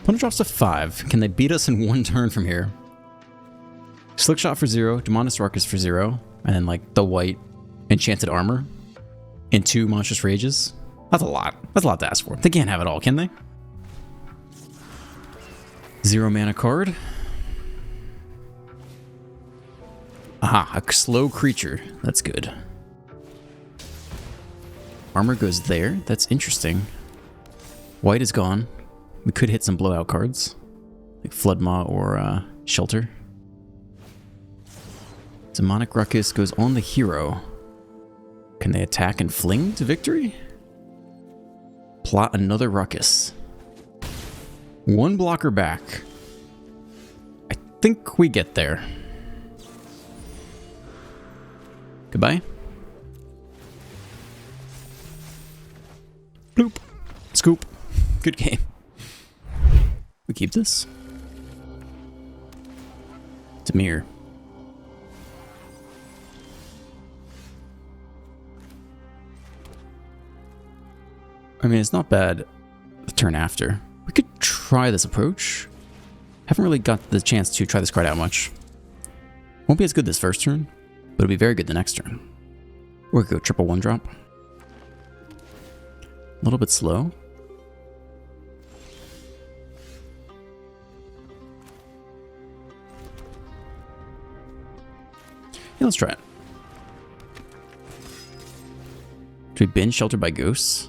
Opponent drops to 5. Can they beat us in one turn from here? Slick Shot for 0, Demoness Ruckus for 0, and then like the white Enchanted Armor and 2 Monstrous Rages. That's a lot. That's a lot to ask for. They can't have it all, can they? 0 mana card. Aha, a slow creature. That's good. Armor goes there. That's interesting. White is gone. We could hit some blowout cards. Like Floodmaw or Shelter. Demonic Ruckus goes on the hero. Can they attack and fling to victory? Plot another Ruckus. 1 blocker back. I think we get there. Goodbye. Bloop. Scoop. Good game. We keep this. Demir. I mean, it's not bad the turn after. We could try this approach. Haven't really got the chance to try this card out much. Won't be as good this first turn, but it'll be very good the next turn. Or we could go triple 1-drop. A little bit slow. Yeah, let's try it. Do we binge Sheltered by Ghosts?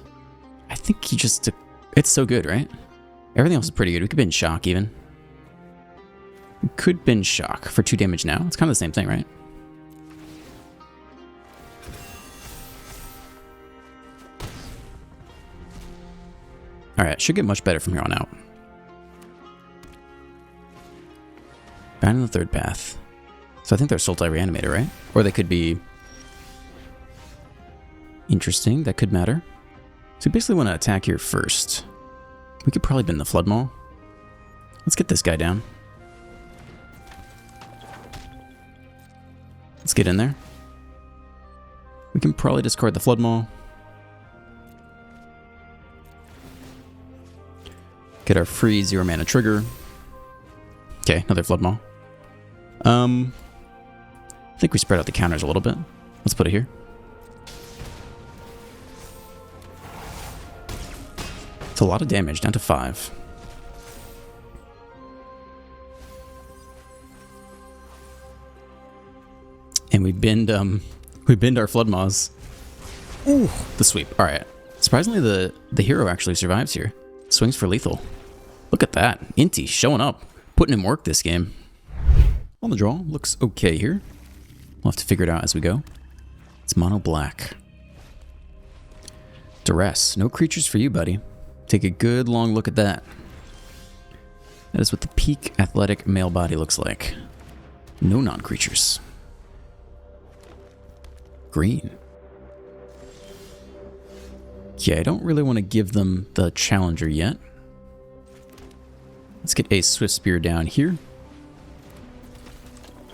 I think he just took... It's so good, right? Everything else is pretty good. We could binge Shock, even. We could binge Shock for 2 damage now. It's kind of the same thing, right? Alright, should get much better from here on out. Back in the 3rd path. So I think they're Sultai Reanimator, right? Or they could be... Interesting, that could matter. So we basically want to attack here first. We could probably bend the Floodmaw. Let's get this guy down. Let's get in there. We can probably discard the Flood Maw. Get our free 0 mana trigger. Okay, another Flood Maw. I think we spread out the counters a little bit. Let's put it here. It's a lot of damage, down to 5. And we binned our Flood Maws. Ooh, the sweep. All right. Surprisingly, the hero actually survives here. Swings for lethal. Look at that. Inti showing up, putting in work this game. On the draw, looks okay here. We'll have to figure it out as we go. It's mono black. Duress. No creatures for you, buddy. Take a good long look at that. That is what the peak athletic male body looks like. No non-creatures. Green. Yeah, I don't really want to give them the challenger yet. Let's get a Swift Spear down here.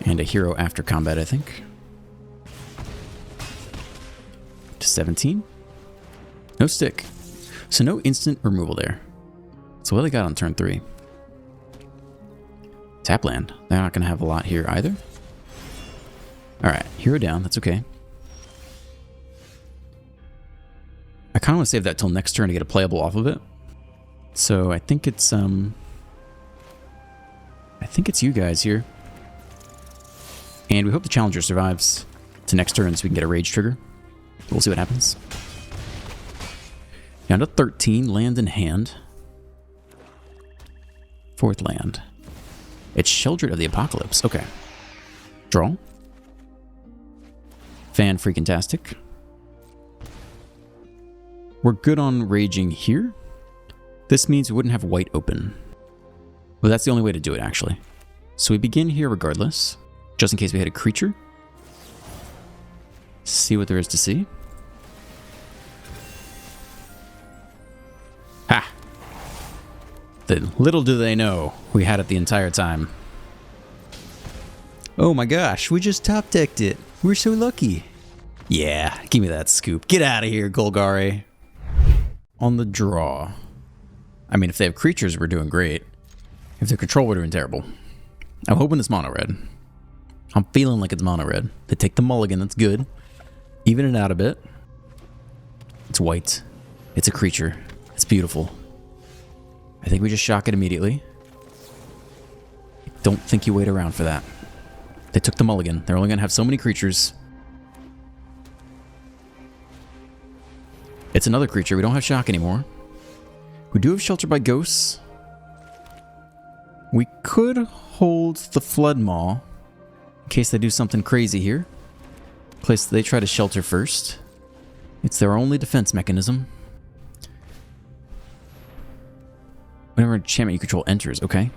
And a hero after combat, I think. To 17. No stick. So no instant removal there. So what they got on turn 3? Tap land. They're not going to have a lot here either. Alright, hero down. That's okay. I kind of want to save that till next turn to get a playable off of it. So I think it's you guys here. And we hope the challenger survives to next turn so we can get a rage trigger. We'll see what happens. Down to 13, land in hand. 4th land. It's Sheldred of the Apocalypse. Okay. Draw. Fan-freaking-tastic. We're good on raging here. This means we wouldn't have white open. Well, that's the only way to do it, actually. So we begin here regardless, just in case we hit a creature. See what there is to see. Ha! Little do they know, we had it the entire time. Oh my gosh, we just top decked it. We're so lucky. Yeah, give me that scoop. Get out of here, Golgari. On the draw. I mean, if they have creatures, we're doing great. If they're control, we're doing terrible. I'm hoping it's mono red. I'm feeling like it's mono red. They take the mulligan, that's good. Even it out a bit. It's white. It's a creature. It's beautiful. I think we just shock it immediately. Don't think you wait around for that. They took the mulligan. They're only going to have so many creatures. It's another creature. We don't have shock anymore. We do have shelter by ghosts. We could hold the Flood Maw in case they do something crazy here. In case they try to shelter first. It's their only defense mechanism. Whenever enchantment you control enters, okay.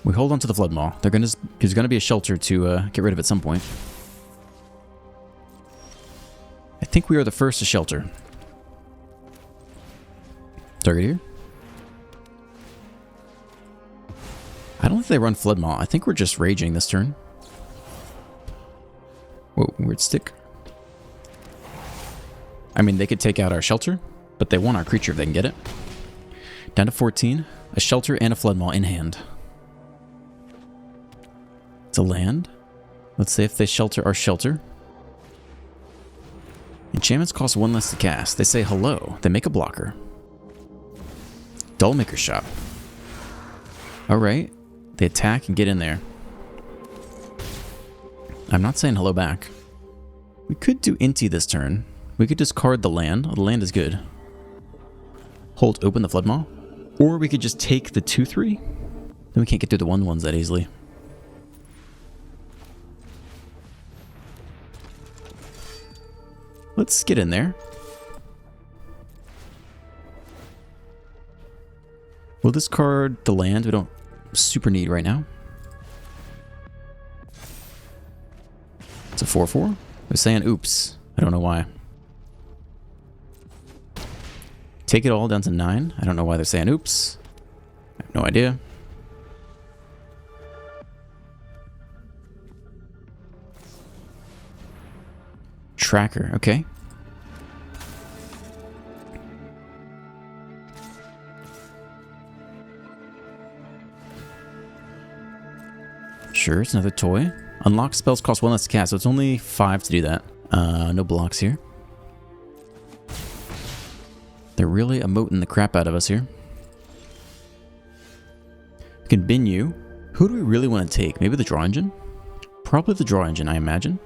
We hold on to the Flood Maw. There's gonna be a shelter to get rid of at some point. I think we are the first to shelter. Target here. I don't think they run Flood Maw. I think we're just raging this turn. Whoa, weird stick. I mean, they could take out our shelter, but they want our creature if they can get it. Down to 14. A shelter and a Flood Maw in hand. It's a land. Let's see if they shelter our shelter. Enchantments cost 1 less to cast. They say hello. They make a blocker. Dullmaker Shop. Alright. They attack and get in there. I'm not saying hello back. We could do Inti this turn. We could discard the land. Oh, the land is good. Hold open the Flood Maw. Or we could just take the 2/3. Then we can't get through the 1/1s that easily. Let's get in there. We'll discard the land we don't super need right now. It's a 4/4. They're saying oops. I don't know why. Take it all down to 9. I don't know why they're saying oops. I have no idea. Tracker, okay. Sure, it's another toy. Unlock spells cost 1 less to cast, so it's only 5 to do that. No blocks here. They're really emoting the crap out of us here. We can bin you. Who do we really want to take? Maybe the draw engine? Probably the draw engine, I imagine.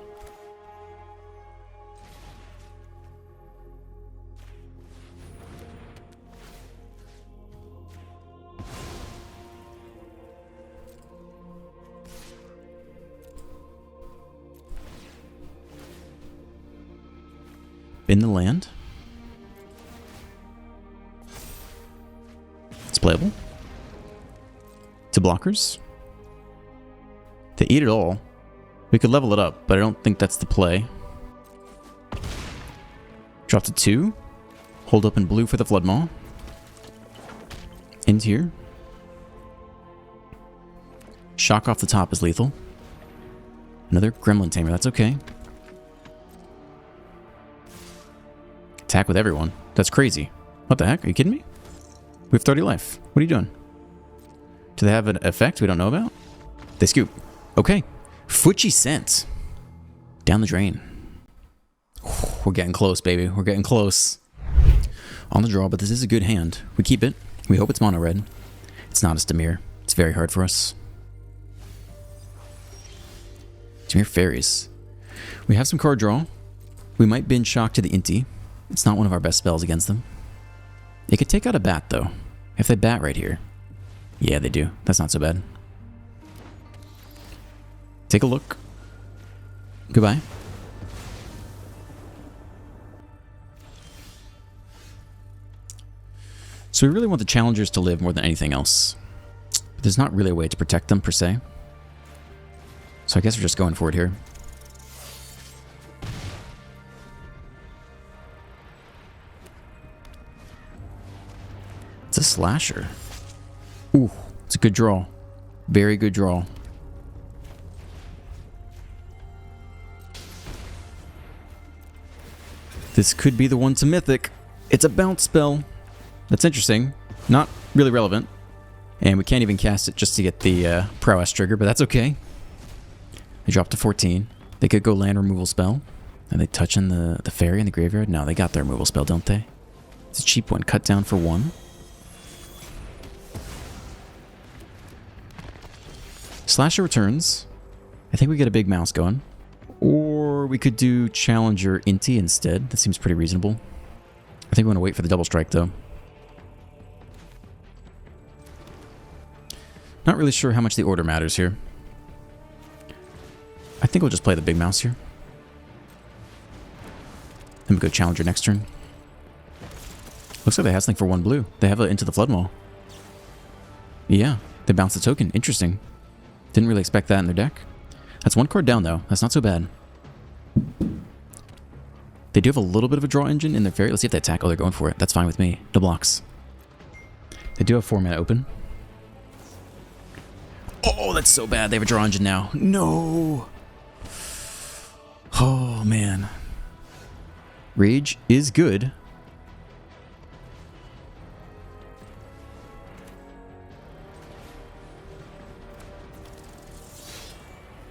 Bin the land. It's playable. To blockers. They eat it all. We could level it up, but I don't think that's the play. Drop to 2. Hold up in blue for the Flood Maw. End here. Shock off the top is lethal. Another Gremlin Tamer, that's okay. Attack with everyone. That's crazy. What the heck? Are you kidding me? We have 30 life. What are you doing? Do they have an effect we don't know about? They scoop. Okay. Fuchi Scent. Down the drain. We're getting close, baby. We're getting close. On the draw, but this is a good hand. We keep it. We hope it's mono red. It's not a Stamir. It's very hard for us. Stamir Fairies. We have some card draw. We might bin Shock to the Inti. It's not one of our best spells against them. They could take out a bat, though. If they bat right here. Yeah, they do. That's not so bad. Take a look. Goodbye. So we really want the challengers to live more than anything else. But there's not really a way to protect them, per se. So I guess we're just going for it here. It's a slasher. Ooh, it's a good draw. Very good draw. This could be the one to Mythic. It's a bounce spell. That's interesting. Not really relevant. And we can't even cast it just to get the prowess trigger, but that's okay. They dropped to 14. They could go land removal spell. Are they touching the fairy in the graveyard? No, they got their removal spell, don't they? It's a cheap one. Cut down for 1. Slasher returns. I think we get a big mouse going. Or we could do Challenger Inti instead. That seems pretty reasonable. I think we want to wait for the double strike, though. Not really sure how much the order matters here. I think we'll just play the big mouse here. Then we go Challenger next turn. Looks like they have something for 1 blue. They have it into the Flood Maw. Yeah, they bounce the token. Interesting. Didn't really expect that in their deck. That's 1 card down, though. That's not so bad. They do have a little bit of a draw engine in their fairy. Let's see if they attack. Oh, they're going for it. That's fine with me. No blocks. They do have 4 mana open. Oh, that's so bad. They have a draw engine now. No. Oh, man. Rage is good.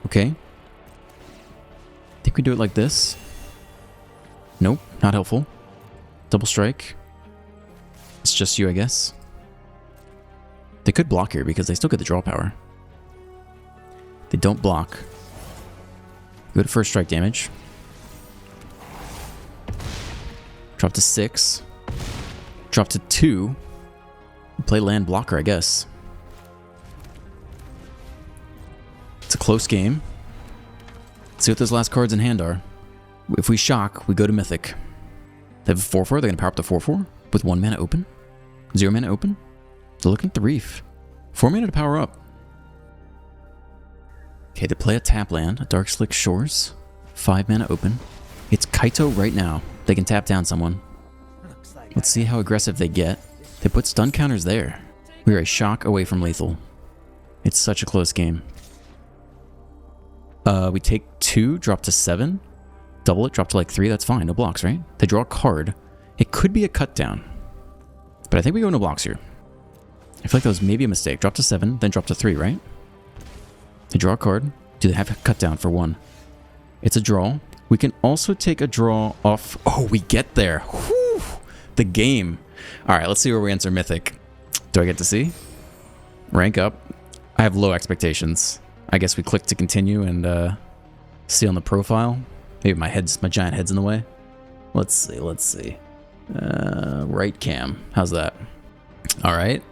Okay. Think we do it like this? Nope, not helpful. Double strike. It's just you, I guess. They could block here because they still get the draw power. They don't block. Go to first strike damage. Drop to 6. Drop to 2. Play land blocker, I guess. It's a close game. Let's see what those last cards in hand are. If we shock, we go to Mythic. They have a 4/4. They're going to power up to 4/4 with 1 mana open. 0 mana open. They're looking at the Reef. 4 mana to power up. Okay, they play a tap land, a Dark Slick Shores. 5 mana open. It's Kaito right now. They can tap down someone. Let's see how aggressive they get. They put stun counters there. We are a shock away from lethal. It's such a close game. We take 2, drop to 7. double it, drop to like 3, that's fine. No blocks, right? They draw a card. It could be a cut down. But I think we go no blocks here. I feel like that was maybe a mistake. Drop to 7, then drop to 3, right? They draw a card. Do they have a cut down for 1? It's a draw. We can also take a draw off. Oh, we get there. Whew. The game. All right, let's see where we enter Mythic. Do I get to see? Rank up. I have low expectations. I guess we click to continue and see on the profile. Maybe my giant head's in the way. Let's see. Right cam. How's that? All right.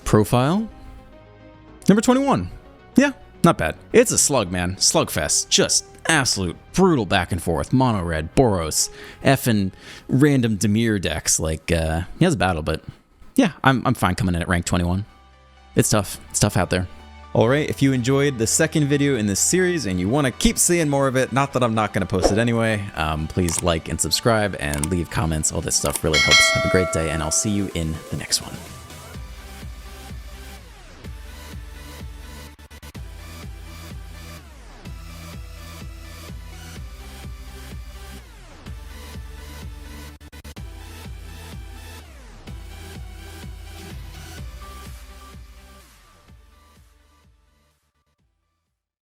Profile. Number 21. Yeah, not bad. It's a slug, man. Slugfest. Just absolute brutal back and forth. Mono red, Boros, effing random Dimir decks. Like, he has a battle, but yeah, I'm fine coming in at rank 21. It's tough. It's tough out there. Alright, if you enjoyed the second video in this series and you want to keep seeing more of it, not that I'm not going to post it anyway, please like and subscribe and leave comments. All this stuff really helps. Have a great day, and I'll see you in the next one.